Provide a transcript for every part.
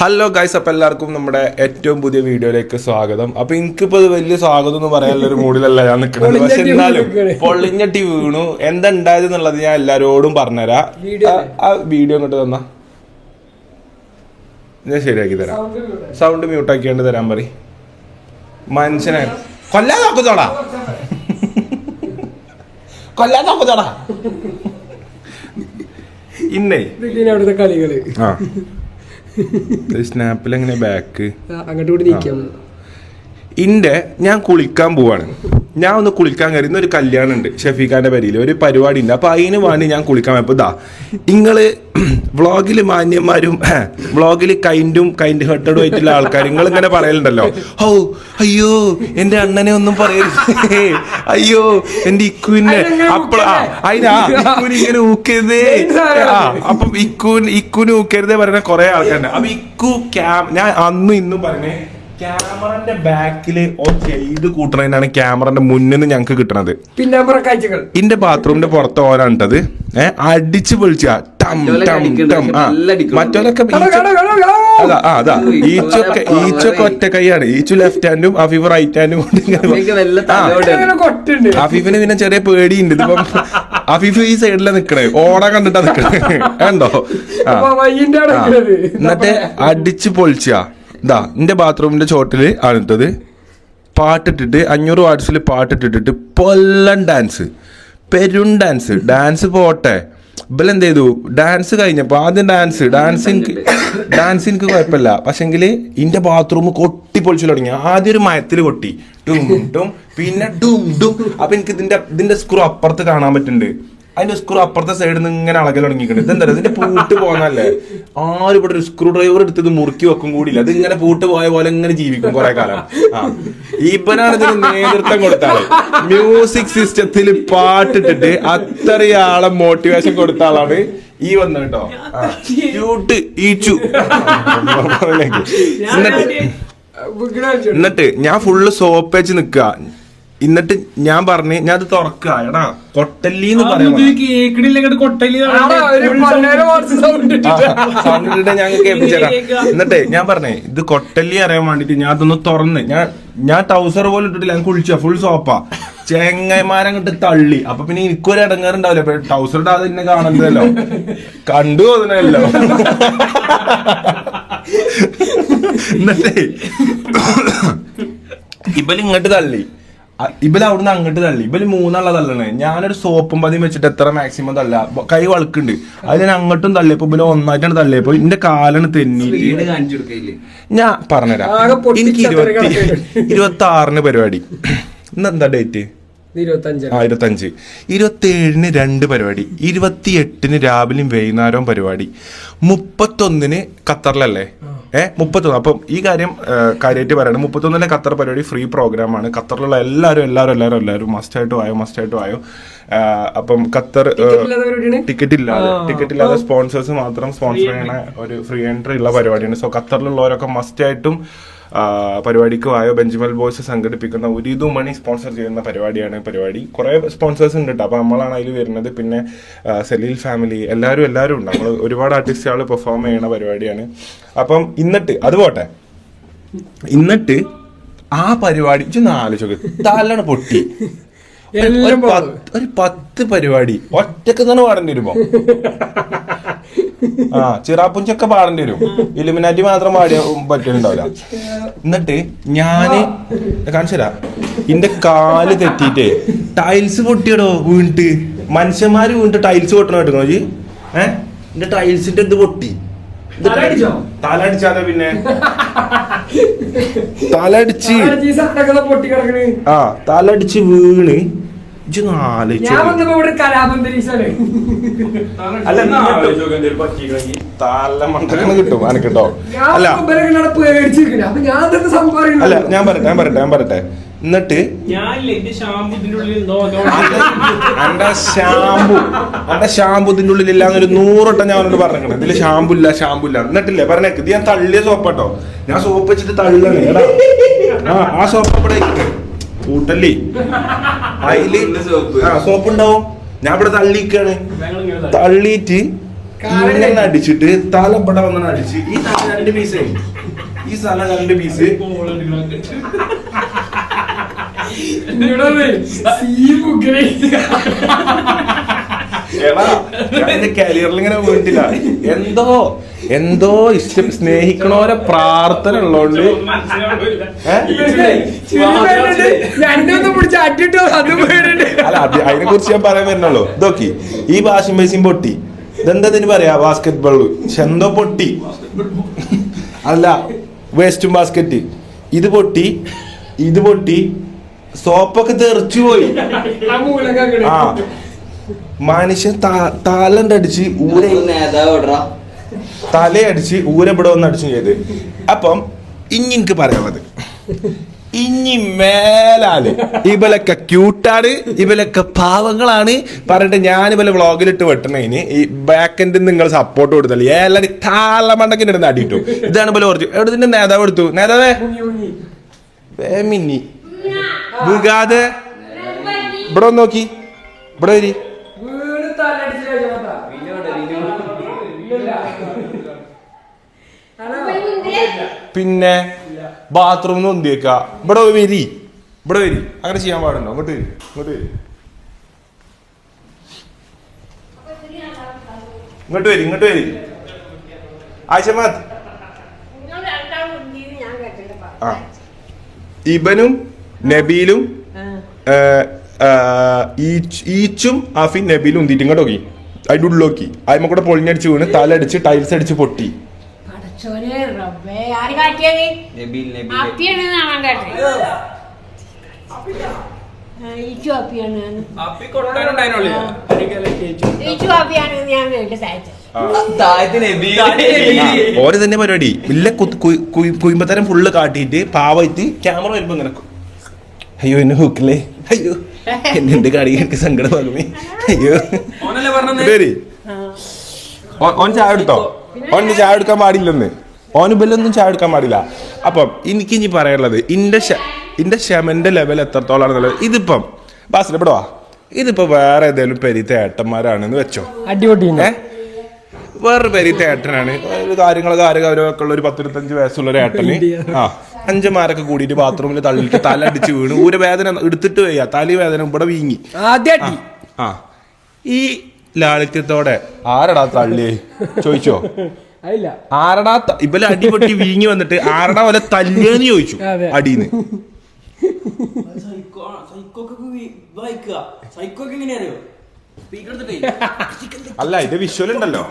Hello guys, അപ്പം എല്ലാവർക്കും നമ്മുടെ ഏറ്റവും പുതിയ വീഡിയോയിലേക്ക് സ്വാഗതം. അപ്പൊ എനിക്കിപ്പോ വലിയ സ്വാഗതം എന്ന് പറയാനുള്ളൊരു മൂഡിലല്ല ഞാൻ നിൽക്കുന്നത്. പക്ഷെ എന്നാലും പൊള്ളിഞ്ഞട്ടി വീണു. എന്താ ഉണ്ടായത് എന്നുള്ളത് ഞാൻ എല്ലാരോടും പറഞ്ഞുതരാം. ആ വീഡിയോ ഇങ്ങോട്ട് തന്നാ ഞാൻ ശരിയാക്കി തരാം. സൗണ്ട് മ്യൂട്ടാക്കിയാണ്ട് തരാൻ പറ. മനുഷ്യനെ കൊല്ലാൻ നോക്കുന്നോടാ, കൊല്ലാൻ നോക്കുന്നോടാ. ഇന്നേ അവിടുത്തെ കളികള് സ്നാപ്പിൽ എങ്ങനെ ബാക്ക് അങ്ങോട്ട് ഞാൻ കുളിക്കാൻ പോവാണ്. ഞാൻ ഒന്ന് കുളിക്കാൻ കയറി. ഇന്നൊരു കല്യാണം ഉണ്ട് ഷഫീഖാന്റെ പേരിൽ, ഒരു പരിപാടി ഉണ്ട്. അപ്പൊ അതിന് വേണ്ടി ഞാൻ കുളിക്കാൻ പോയപ്പോ നിങ്ങള് വ്ളോഗില് മാന്യന്മാരും വ്ളോഗില് കൈൻഡ് ഹേർട്ടഡും ആയിട്ടുള്ള ആൾക്കാർ നിങ്ങൾ ഇങ്ങനെ പറയലുണ്ടല്ലോ, ഓ അയ്യോ എന്റെ അണ്ണനെ ഒന്നും പറയരുത്, അയ്യോ എന്റെ ഇക്കുവിനെ ഇക്കുവിന് ഇങ്ങനെ ഊക്കരുതേ, അപ്പൊ ഇക്കുവിന് ഊക്കരുതേ പറയുന്ന കുറെ ആൾക്കാരുണ്ട്. അപ്പൊ ഞാൻ അന്നും ഇന്നും പറഞ്ഞേ ക്യാമറന്റെ ബാക്കില് ചെയ്ത് കൂട്ടണതിനാണ് ക്യാമറന്റെ മുന്നിൽ നിന്ന് ഞങ്ങക്ക് കിട്ടണത്. പിന്നെ ഇന്റെ ബാത്റൂമിന്റെ പുറത്ത് ഓരാണ്ടത് അടിച്ചു പൊളിച്ച മറ്റോലൊക്കെ അതാ ഈച്ചൊക്കെ ഒറ്റ കൈയാണ്. ഈച്ചു ലെഫ്റ്റ് ഹാൻഡും അഫീഫ് റൈറ്റ് ഹാൻഡും കൊണ്ട് അഫീഫിന് പിന്നെ ചെറിയ പേടിയുണ്ട്. ഇതിപ്പം അഫീഫ് ഈ സൈഡിലാണ് നിക്കണേ, ഓട കണ്ടിട്ടാ നിക്കണേ കണ്ടോ. എന്നിട്ട് അടിച്ചു പൊളിച്ച എന്റെ ബാത്റൂമിന്റെ ചോട്ടില് ആണിട്ടത്. പാട്ടിട്ടിട്ട് 500 വാട്സിൽ പാട്ടിട്ടിട്ട് പൊല്ലൻ ഡാൻസ്, പെരും ഡാൻസ് പോട്ടെ. ഇവലെന്ത് ചെയ്തു, ഡാൻസ് കഴിഞ്ഞപ്പോ ആദ്യം ഡാൻസ് എനിക്ക് കുഴപ്പമില്ല, പക്ഷെങ്കില് ഇന്റെ ബാത്റൂം കൊട്ടി പൊളിച്ചു തുടങ്ങി. ആദ്യം ഒരു മയത്തില് കൊട്ടി ടും ടും, പിന്നെ ഡും ഡും. അപ്പൊ എനിക്ക് ഇതിന്റെ സ്ക്രൂ അപ്പുറത്ത് കാണാൻ പറ്റുന്നുണ്ട്. അതിന്റെ സ്ക്രൂ അപ്പുറത്തെ സൈഡിൽ നിന്ന് ഇങ്ങനെ അളകൽ തുടങ്ങിയിട്ടുണ്ട്. ഇതെന്താ ഇതിന്റെ പൂട്ട് പോന്നല്ലേ, ആരും ഇവിടെ ഒരു സ്ക്രൂ ഡ്രൈവർ എടുത്ത് മുറുക്കി വെക്കും കൂടിയില്ല. അത് ഇങ്ങനെ പൂട്ട് പോയ പോലെ ഇങ്ങനെ ജീവിക്കും കുറെ കാലം. ഇവനാണ് ഇതിന് നേതൃത്വം കൊടുത്താള്. മ്യൂസിക് സിസ്റ്റത്തിൽ പാട്ടിട്ടിട്ട് അത്രയാളെ മോട്ടിവേഷൻ കൊടുത്ത ആളാണ് ഈ വന്ന കേട്ടോ. ക്യൂട്ട് ഈച്ചു. എന്നിട്ട് ഞാൻ ഫുള്ള് സോപ്പ് വെച്ച് നിക്കുക. എന്നിട്ട് ഞാൻ പറഞ്ഞു ഞാൻ അത് തുറക്കുക, എടാ കൊട്ടല്ലി എന്ന് പറയാം. ഞാൻ കേൾപ്പിച്ചേരാം. എന്നിട്ടേ ഞാൻ പറഞ്ഞേ ഇത് കൊട്ടല്ലി അറിയാൻ വേണ്ടിട്ട് ഞാൻ അതൊന്ന് തുറന്ന് ഞാൻ ടൗസർ പോലും ഇട്ടിട്ടില്ല, ഞാൻ കുളിച്ച ഫുൾ സോപ്പാ. ചെങ്ങന്മാരങ്ങോട്ട് തള്ളി. അപ്പൊ പിന്നെ എനിക്കൊരു ഇടങ്ങാറുണ്ടാവില്ല. അപ്പൊ ടൗസർ ഇടാതെ എന്നെ കാണണ്ടല്ലോ, കണ്ടു അതിനല്ലോ. എന്നിട്ടേ ഇവലിങ്ങോട്ട് തള്ളി, ഇവല് അവിടുന്ന് അങ്ങോട്ട് തള്ളി. ഇവല് മൂന്നാളെ തള്ളണേ. ഞാനൊരു സോപ്പും പതിയും വെച്ചിട്ട് എത്ര മാക്സിമം തള്ള, കൈ വളുക്കുണ്ട്. അത് ഞാൻ അങ്ങോട്ടും തള്ളിയപ്പോ ഇവല് ഒന്നായിട്ടാണ് തള്ളിയപ്പോ എന്റെ കാലാണ് തെന്നിയിട്ട്. ഞാൻ പറഞ്ഞുതരാം. എനിക്ക് 26 പരിപാടി. ഇന്നെന്താ ഡേറ്റ്? 25. 27 2 പരിപാടി, 28 രാവിലെയും വൈകുന്നേരവും പരിപാടി, 31 ഖത്തറിലല്ലേ 31. അപ്പം ഈ കാര്യം കാര്യമായിട്ട് പറയണം. 31 ഖത്തർ പരിപാടി ഫ്രീ പ്രോഗ്രാമാണ്. ഖത്തറിലുള്ള എല്ലാവരും മസ്റ്റായിട്ട് ആയോ. അപ്പം ഖത്തർ ടിക്കറ്റ് ഇല്ലാതെ സ്പോൺസേഴ്സ് മാത്രം സ്പോൺസർ ചെയ്യണ ഒരു ഫ്രീ എൻട്രി ഉള്ള പരിപാടിയാണ്. സോ ഖത്തറിലുള്ളവരൊക്കെ മസ്റ്റായിട്ടും പരിപാടിക്ക് ആയോ. ബെഞ്ചമിൻ ബോയ്സ് സംഘടിപ്പിക്കുന്ന ഉരീദു മണി സ്പോൺസർ ചെയ്യുന്ന പരിപാടി. കുറെ സ്പോൺസേഴ്സ് ഉണ്ട് കേട്ടോ. അപ്പൊ നമ്മളാണ് അതിൽ വരുന്നത്. പിന്നെ സലീൽ ഫാമിലി എല്ലാവരും ഉണ്ട്. നമ്മൾ ഒരുപാട് ആർട്ടിസ്റ്റുകൾ പെർഫോം ചെയ്യുന്ന പരിപാടിയാണ്. അപ്പം അത് പോട്ടെ. ആ പരിപാടി ആലോചിച്ചു തലണ് പൊട്ടി. ഒരു 10 പരിപാടി ഒറ്റക്ക് തന്നെ പാടേണ്ടി വരുമോ? ചിറാപ്പുഞ്ചൊക്കെ പാടേണ്ടി വരും. ഇലുമിനാറ്റി മാത്രം പാടിയ പറ്റുന്നുണ്ടാവില്ല. എന്നിട്ട് ഞാന് കാണിച്ചരാ, എന്റെ കാല് തെറ്റിട്ടേ ടൈൽസ് പൊട്ടിയടോ വീണിട്ട്. മനുഷ്യന്മാര് വീണിട്ട് ടൈൽസ് പൊട്ടണ കേട്ടോ ജി. എന്റെ ടൈൽസിന്റെ ഇത് പൊട്ടി. തലടിച്ചാലോ പിന്നെ തലടിച്ച് വീണ്. കിട്ടും അനക്കിട്ടോ. അല്ല ഞാൻ പറയട്ടെ. എന്നിട്ട് എന്റെ ഷാമ്പുതിന്റെ ഉള്ളിലില്ല എന്നൊരു 100 വട്ടം ഞാൻ അവനോട് പറഞ്ഞേക്കണം. ഇതില് ഷാമ്പു ഇല്ല. എന്നിട്ടില്ലേ പറഞ്ഞേക്ക്, ഇത് ഞാൻ തള്ളിയ സോപ്പാട്ടോ. ഞാൻ സോപ്പ് വെച്ചിട്ട് തള്ളണേ. എടാ ആ സോപ്പ് ഇവിടെ കൂട്ടല്ലേ, അതില് സോപ്പ് ഉണ്ടാവും. ഞാൻ ഇവിടെ തള്ളിക്കാണ്. തള്ളിയിട്ട് ഇങ്ങനെ അടിച്ചിട്ട് തല ഇവിടെ വന്നാണ് അടിച്ച് ഈ തല 2 പീസ് ഈ സ്ഥലം 2 പീസ് കരിയറിൽ ഇങ്ങനെ വീട്ടില്ല എന്തോ ഇഷ്ടം സ്നേഹിക്കണോരെ പ്രാർത്ഥന ഉള്ളോണ്ട് അല്ല അതിനെ കുറിച്ച് ഞാൻ പറയാൻ വരുന്നുള്ളൂ ഇതൊക്കെ ഈ വാഷിംഗ് മെഷീൻ പൊട്ടി ഇതെന്താ പറയാ ബാസ്കറ്റ് ബോള് എന്തോ പൊട്ടി അല്ല വേസ്റ്റും ബാസ്കറ്റ് ഇത് പൊട്ടി സോപ്പൊക്കെ തെറിച്ചു പോയി ആ മനുഷ്യൻ താലണ്ടടിച്ച് തലയടിച്ച് ഊരവിടെ വന്ന് അടിച്ചു ചെയ്ത്. അപ്പം ഇനി എനിക്ക് പറയാനുള്ളത് ഇനി മേലാല് ഇവലൊക്കെ ക്യൂട്ടാണ് ഇവലൊക്കെ പാവങ്ങളാണ് പറഞ്ഞിട്ട് ഞാൻ ഇവലെ വ്ളോഗിലിട്ട് വെട്ടണേന് ഈ ബാക്ക് എൻഡിൽ നിങ്ങൾ സപ്പോർട്ട് കൊടുത്തല്ലേ എല്ലാരും താളമണ്ടൊക്കെ ഇടുന്ന അടിയിട്ടു. ഇതാണ് പോലെ കുറച്ച് എവിടെ നിന്റെ നേതാവ് എടുത്തു നേതാവേ മിന്നി വികാതെ ഇവിടെ ഒന്ന് നോക്കി ഇവിടെ വരി പിന്നെ ബാത്റൂമിൽ ഒന്തിയേക്ക ഇവിടെ വരി അങ്ങനെ ചെയ്യാൻ പാടുണ്ടോ ഇങ്ങോട്ട് വരി ആയിഷമാത്ത് ആ ഇബനും നബീലും ഈച്ചും ആഫിൻ നബീലും ഉന്തിട്ട് ഇങ്ങോട്ട് നോക്കി അതിൻ്റെ ഉള്ളിലോക്കി അതിമ്മ കൂടെ പൊളിഞ്ഞടിച്ച് വീണ് തലടിച്ച് ടൈൽസ് അടിച്ച് പൊട്ടി. ഓര് തന്നെ പരിപാടി ഇല്ല കുയിമ്പത്തരം ഫുള്ള് കാട്ടിയിട്ട് പാവായിട്ട് ക്യാമറ വരുമ്പോ ഇങ്ങനെ അയ്യോ എന്നെ ഹൂക്കില്ലേ അയ്യോ എന്നെ കാടി എനിക്ക് സങ്കടമാകുമേ അയ്യോ ഓൻ ചായ എടുത്തോ ഓന് ചായ എടുക്കാൻ പാടില്ലെന്ന് ഓന് ബല്ലൊന്നും ചായ എടുക്കാൻ പാടില്ല. അപ്പം എനിക്ക് ഇനി പറയാനുള്ളത് ഇന്റെ ക്ഷമന്റെ ലെവൽ എത്രത്തോളാണെന്നുള്ളത് ഇതിപ്പം ബാസിൽ ഇവിടെ വാ ഇതിപ്പോ വേറെ ഏതെങ്കിലും പെരിത്തെ ഏട്ടന്മാരാണെന്ന് വെച്ചോ അടിപൊളി വേറൊരു പെരിത്തെ ഏട്ടനാണ് കാര്യങ്ങളൊക്കെ ഉള്ള ഒരു 10-25 വയസ്സുള്ള ഒരു ഏട്ടന് 5 കൂടിയിട്ട് ബാത്റൂമിൽ തള്ളിയിട്ട് തല അടിച്ച് വീണ് ഊരവേദന എടുത്തിട്ട് വയ്യ തലി വേദന ഇവിടെ വീങ്ങി ഈ ലാളിത്യത്തോടെ ആരടാ തള്ളിയേ ചോദിച്ചോ ആരടാ ഇവലെ അടിപൊട്ടി വീങ്ങി വന്നിട്ട് ആരടാ വല്ല തല്ലിയെന്ന് ചോദിച്ചു അടിന്ന് അല്ല ഇത് വിഷ്വൽ ഉണ്ടല്ലോ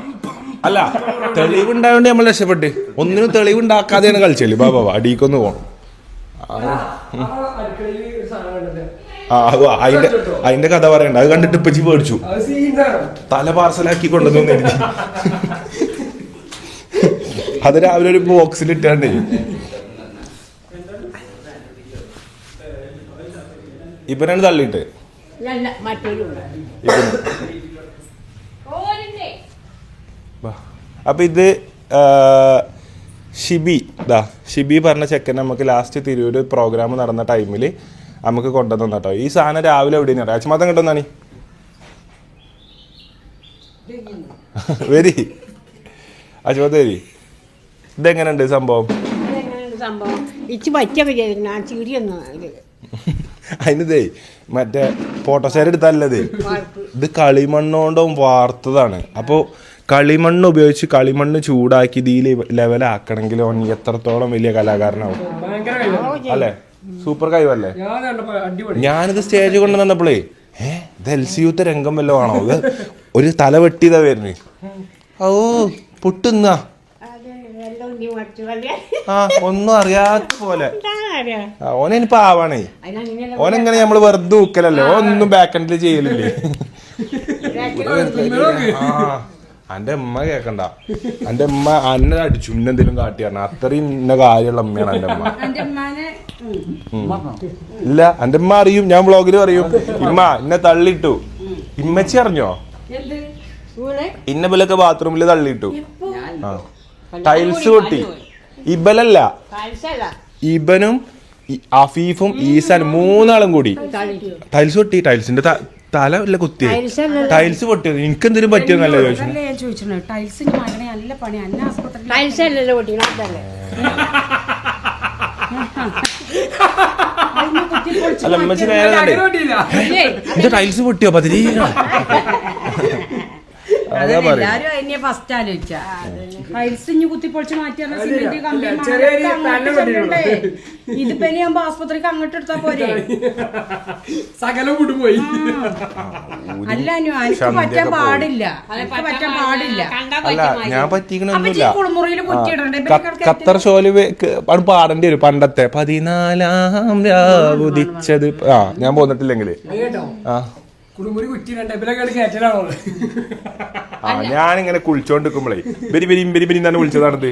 അല്ല തെളിവുണ്ടായോണ്ട് നമ്മൾ രക്ഷപ്പെട്ട് ഒന്നിനും തെളിവുണ്ടാക്കാതെയാണ് കളിച്ചല്ലേ ബാബാ അടിക്കൊന്ന് പോണം അതിന്റെ കഥ പറയണ്ട അത് കണ്ടിട്ട് ഇപ്പച്ചി പേടിച്ചു തല പാർസലാക്കി കൊണ്ടുവന്നു അത് രാവിലെ ഒരു ബോക്സിൽ ഇട്ടാണ്ടേ ഇവനാണ് തള്ളിയിട്ട് അപ്പൊ ഇത് ഷിബി പറഞ്ഞ ചെക്കൻ നമുക്ക് ലാസ്റ്റ് തിരൂര് പ്രോഗ്രാം നടന്ന ടൈമിൽ നമുക്ക് കൊണ്ടുവന്നു കേട്ടോ. ഈ സാധനം രാവിലെ എവിടെയാണ് രാജ്മാതം കിട്ടുന്നാണ് വരി അജ്മത് വരി ഇതെങ്ങനെയുണ്ട് സംഭവം അതിനിതേ മറ്റേ ഫോട്ടോഷാർ എടുത്തല്ലത് ഇത് കളിമണ്ണോണ്ടും വാർത്തതാണ്. അപ്പൊ കളിമണ്ണ് ഉപയോഗിച്ച് കളിമണ്ണ് ചൂടാക്കി ഈ ലെവലാക്കണമെങ്കിൽ ഓൻ എത്രത്തോളം വലിയ കലാകാരനാവും അല്ലേ? സൂപ്പർ കഴിവല്ലേ? ഞാനിത് സ്റ്റേജ് കൊണ്ടുവന്നപ്പോഴേ ഇത് LCU രംഗം വല്ലതും ആണോ? ഇത് ഒരു തല വെട്ടിയതാ വരുന്നത്. ഓ പൊട്ടുന്ന ഒന്നും അറിയാത്ത പോലെ ഓനിപ്പോ ആവാണേ. ഓനെങ്ങനെ നമ്മള് വെറുതെ ഊക്കലല്ലേ, ഒന്നും ബാക്ക് ചെയ്യലില്ലേ. അന്റെ ഉമ്മ കേക്കണ്ട, അന്റെ ഉമ്മ അന്നെ അടിച്ചു ഇന്നെന്തെങ്കിലും കാട്ടിയാണ് അത്രയും ഇന്ന കാര്യമുള്ള ഉമ്മയാണ് എന്റെ ഉമ്മ. ഇല്ല എന്റെ ഉമ്മ അറിയും, ഞാൻ വ്ളോഗിൽ പറയും ഇമ്മ ഇന്നെ തള്ളിട്ടു. ഇമ്മച്ചി അറിഞ്ഞോ ഇന്ന പോലൊക്കെ ബാത്റൂമിൽ തള്ളിയിട്ടു. ടൈൽസ് പൊട്ടി. ഇബലല്ല, ഇബനും അഫീഫും ഈസാൻ 3 ആളും കൂടി ടൈൽസ് പൊട്ടി. ടൈൽസിന്റെ തല വല്ല കുത്തിയേ ടൈൽസ് പൊട്ടിയത് എനിക്ക് എന്തെങ്കിലും പറ്റിയെന്നല്ലേ ചോദിച്ചു. ഞാൻ ചോദിച്ചിട്ടുണ്ട് ടൈൽസിന് മകനെ നല്ല പണി അന്ന ആസ്പത്രി ടൈൽസ് അല്ലല്ലോ പൊട്ടിക്കണല്ലേ അല്ല അമ്മച്ചി നേരെ എന്റെ ടൈൽസ് പൊട്ടിയോ പതിരി അതാ പറയാ എല്ലാരും അതിനെ ഫസ്റ്റ് ആലോചിച്ച ടൈൽസ് ഇഞ്ഞ് കുത്തിപ്പൊളിച്ച് മാറ്റിയാണ് സിമെന്റ് കമ്പി ഇതിപ്പോ ഇനിയാകുമ്പോ ആസ്പത്രിക്ക് അങ്ങോട്ട് എടുത്താ പോരെ സകലം വിട്ടുപോയി. അല്ല എനിക്ക് പറ്റാൻ പാടില്ല എനിക്ക് പറ്റാൻ പാടില്ല അല്ല ഞാൻ പറ്റിക്കണൊന്നുമില്ല. കുളിമുറിയിൽ കുറ്റിയിടണ്ടേ ഖത്തർ ഷോല് അത് പാടേണ്ടി വരും പണ്ടത്തെ 14 രാവുദിച്ചത്. ഞാൻ പോന്നിട്ടില്ലെങ്കില് കുളിമുറി കുറ്റിയിടണ്ടേ ഇവരൊക്കെ കയറ്റലാണോ? ഞാനിങ്ങനെ കുളിച്ചോണ്ടിരിക്കുമ്പോളേ ബരി ബരി ബരി ബരി എന്നാണ് വിളിച്ചതാണത്.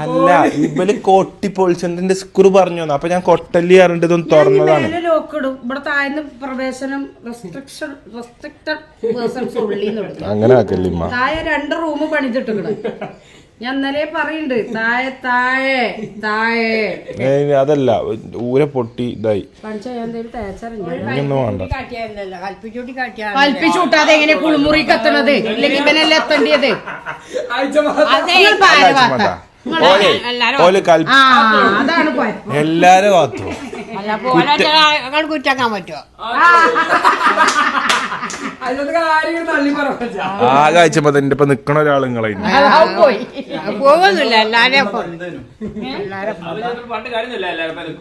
അല്ല ഇവല് കൊട്ടി പൊളിച്ചതിന്റെ സ്ക്രൂ പറഞ്ഞു അപ്പൊ ഞാൻ കൊട്ടല്ലി അറിഞ്ഞിട്ട് ഇതൊന്നും തുറന്നതാണ്. ലോക്കിടും ഇവിടെ താഴ്ന്ന പ്രവേശനം റെസ്ട്രിക്റ്റഡ് പേഴ്സൺസ് ഉള്ളിന്ന് അങ്ങനെ ആക്കല്ലിമ്മ. താഴെ 2 റൂം പണിതിട്ടിക്കണ്. ഞാൻ ഇന്നലെ പറയുന്നുണ്ട് താഴെ താഴെ താഴെ അതല്ല ഊരെ പൊട്ടി ഇതായി കൽപ്പിച്ചൂട്ടി കാട്ടിയാ കൽപ്പിച്ചൂട്ടാതെ എങ്ങനെ കുളിമുറിക്ക് എത്തണത്? ഇല്ലെങ്കിൽ ഇവനല്ലേ എത്തേണ്ടിയത്? അതാണ് പോയത്. എല്ലാരും കാത്തു അല്ല കുറ്റാക്കാൻ പറ്റുമോ? അതിനകത്ത് കാര്യങ്ങൾ തള്ളി പറയാ. ആകെ അയച്ചപ്പോ എന്റെ ഇപ്പൊ നിക്കണ ഒരാളുങ്ങളെ പോകുന്നില്ല എല്ലാരും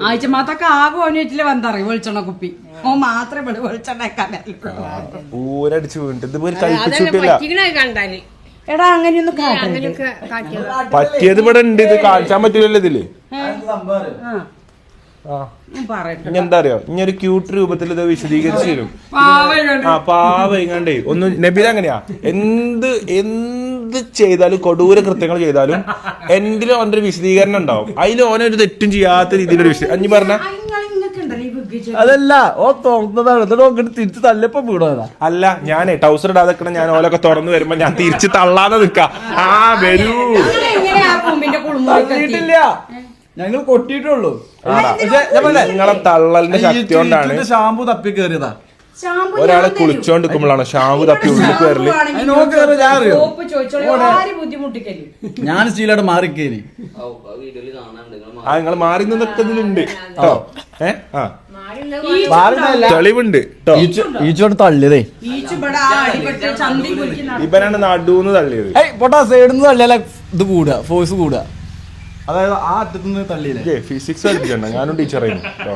ആഴ്ച മാത്രൊക്കെ ആകെ ഓനിട്ടില് വന്നറിയും വെളിച്ചെണ്ണ കുപ്പി ഓ മാത്രമേ വെളിച്ചെണ്ണ ഊരടിച്ച് വീണിട്ട് ഇത് കഴിപ്പിച്ചിട്ടില്ല. കണ്ടാല് എടാ അങ്ങനെയൊന്നും അങ്ങനെയൊക്കെ കാട്ടിയത് പറ്റിയത് ഇവിടെ ഉണ്ട്. ഇത് കാണിച്ചാൻ പറ്റൂലല്ലോ ഇതില്. ഇനി എന്താ അറിയോ ഇനി ഒരു ക്യൂട്ട് രൂപത്തിൽ ഇത് വിശദീകരിച്ചു തരും. പാവങ്ങാണ്ടേ ഒന്ന് നബീല അങ്ങനെയാ എന്ത് ചെയ്താലും കൊടൂര കൃത്യങ്ങൾ ചെയ്താലും എന്തിലും ഓനൊരു വിശദീകരണം ഉണ്ടാവും. അതിൽ ഓനൊരു തെറ്റും ചെയ്യാത്ത രീതിയിലൊരു വിശദീകരണം അഞ്ഞു പറഞ്ഞ അതല്ല ഓ തുറന്നതാണ് തിരിച്ച് തല്ലപ്പോ വീടാ. അല്ല ഞാനേ ടൗസർ ഇടാതെ ഞാൻ ഓലൊക്കെ തുറന്നു വരുമ്പോ ഞാൻ തിരിച്ച് തള്ളാതെ നിക്കാ. വരൂ തള്ളിയിട്ടില്ല ഞങ്ങൾ കൊട്ടിയിട്ടുള്ളൂ. നിങ്ങളെ തള്ളലിന്റെ ശക്തി കൊണ്ടാണ് ഷാമ്പു തപ്പി കയറിയതാ. ഒരാളെ കുളിച്ചോണ്ടിരിക്കുമ്പോഴാണ് ഷാമ്പു തപ്പി ഉള്ളിൽ കയറല്. ഞാൻ സ്റ്റീലായിട്ട് മാറിക്കേരി. നിങ്ങൾ മാറി നിന്നൊക്കെ ഇതിലുണ്ട് കേട്ടോ. തെളിവുണ്ട് ഈച്ചോട് തള്ളിയതേ. ഇവനാണ് നടൂന്ന് തള്ളിയത്. പൊട്ടാ സൈഡിന്ന് തള്ളിയാല ഇത് കൂടുക ഫോഴ്സ് കൂടുക. അതായത് ആ അറ്റത്തുനിന്ന് തള്ളിയില്ലേ. ഫിസിക്സ് പഠിപ്പിച്ചണ്ട ഞാനും ടീച്ചറായിരുന്നു കേട്ടോ.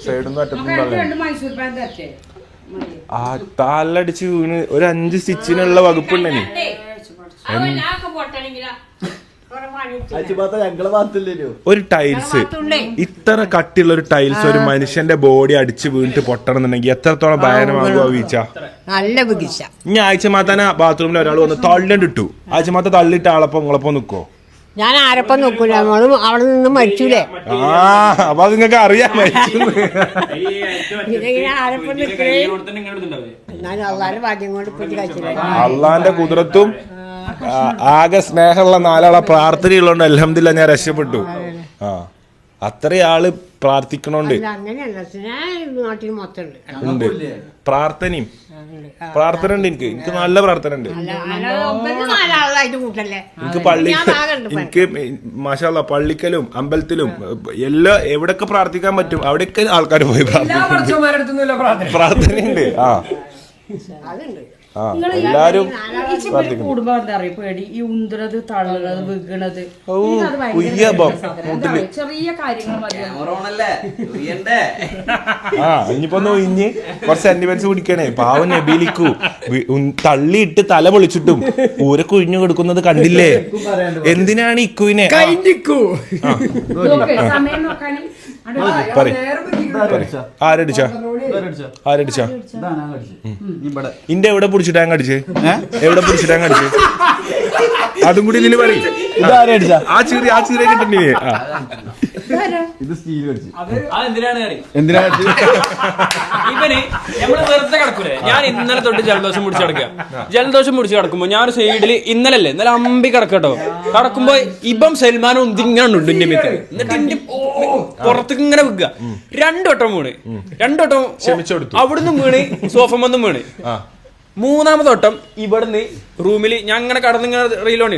സൈഡിന്ന് അറ്റത്തുനിന്ന് തള്ളി ആ തല്ലടിച്ച് വീണ് ഒരു 5 സ്റ്റിച്ചിനുള്ള വകുപ്പുണ്ടെനി. ഞങ്ങളെ ഭാഗത്തില്ലല്ലോ ഒരു ടൈൽസ് ഇത്ര കട്ടിയുള്ള ഒരു ടൈൽസ് ഒരു മനുഷ്യന്റെ ബോഡി അടിച്ച് വീണിട്ട് പൊട്ടണമെന്നുണ്ടെങ്കിൽ എത്രത്തോളം ഭയാനമാകുക വീഴ്ച. നല്ല വീഴ്ച. ഇനി ആഴ്ച മാത്താൻ ബാത്റൂമിൽ ഒരാൾ വന്ന് തള്ളിട്ടു. ആഴ്ച മാത്ത തള്ളിയിട്ട് ആളപ്പം നിങ്ങളപ്പം നിക്കോ? ഞാൻ ആരപ്പം നോക്കൂല. നമ്മളും അവിടെ നിന്ന് മരിച്ചൂലേ. അപ്പൊ അത് നിങ്ങൾക്ക് അറിയാൻ മരിച്ചു. ആരപ്പം നിൽക്കണേ എന്നാലും അള്ളാന്റെ ഭാഗ്യം കൊണ്ട് പോയി കഴിച്ചില്ല. അള്ളാന്റെ കുതിരത്തും ആകെ സ്നേഹമുള്ള 4 ആളെ പ്രാർത്ഥനയുള്ളതുകൊണ്ട് അൽഹംദുലില്ലാ ഞാൻ രക്ഷപ്പെട്ടു. അത്രയും ആള് പ്രാർത്ഥിക്കണോണ്ട് അങ്ങനെയല്ല നാട്ടിൽ മൊത്തം ഉണ്ട് പ്രാർത്ഥനയും. പ്രാർത്ഥന ഉണ്ട് എനിക്ക് നല്ല പ്രാർത്ഥന ഉണ്ട്. എനിക്ക് എനിക്ക് മാഷാഅല്ലാഹ് പള്ളിക്കലും അമ്പലത്തിലും എല്ലാം എവിടൊക്കെ പ്രാർത്ഥിക്കാൻ പറ്റും അവിടെയൊക്കെ ആൾക്കാർ പോയി പ്രാർത്ഥനയുണ്ട്. എല്ലാരും കൂടുമ്പോ എന്താ അറിയ പേടി ഈ ഉന്തണത് തള്ളണത് വിഗണത് ചെറിയ കാര്യങ്ങൾ ഇനിയിപ്പോ ഒന്ന് ഒഴിഞ്ഞ് കുറച്ച് സെന്റിമെന്റ്സ് പിടിക്കണേ. പാവം നബീലിക്കു തള്ളിയിട്ട് തല പൊളിച്ചിട്ടും ഊരെ കുഴിഞ്ഞു കൊടുക്കുന്നത് കണ്ടില്ലേ? എന്തിനാണ് ഇക്കുവിനെ സമയം നോക്കാനും ആരടിച്ച ഇന്റെ എവിടെ പിടിച്ചിട്ടാ കടിച്ച് എവിടെ പിടിച്ചിട്ടാ കടിച്ച് അതും കൂടി ഇതില് പറയും. ആ ചീറിയ കിട്ടണ്ടേ? ഇത് സ്റ്റീൽ കടിച്ച്. അതെന്തിനാണ് കറി എന്തിനാ ഇവന് നമ്മള് വെറുതെ കിടക്കൂലേ. ഞാൻ ഇന്നലെ തൊട്ട് ജലദോഷം പിടിച്ച് കിടക്കുക. ജലദോഷം പിടിച്ച് കിടക്കുമ്പോ ഞാൻ സൈഡില് ഇന്നലെ അമ്പി കിടക്കട്ടോ. കിടക്കുമ്പോ ഇപ്പം സൽമാനും ഇങ്ങനെ ഉണ്ട് എന്റെ മേത്ത്. എന്നിട്ട് എന്റെ പുറത്തേക്ക് ഇങ്ങനെ വെക്കുക. രണ്ടോട്ടം അവിടുന്ന് വീണ് സോഫമൊന്നും വീണ്. മൂന്നാമത്തെ വട്ടം ഇവിടുന്ന് റൂമിൽ ഞാൻ ഇങ്ങനെ കടന്നിങ്ങനെ റീലോണ്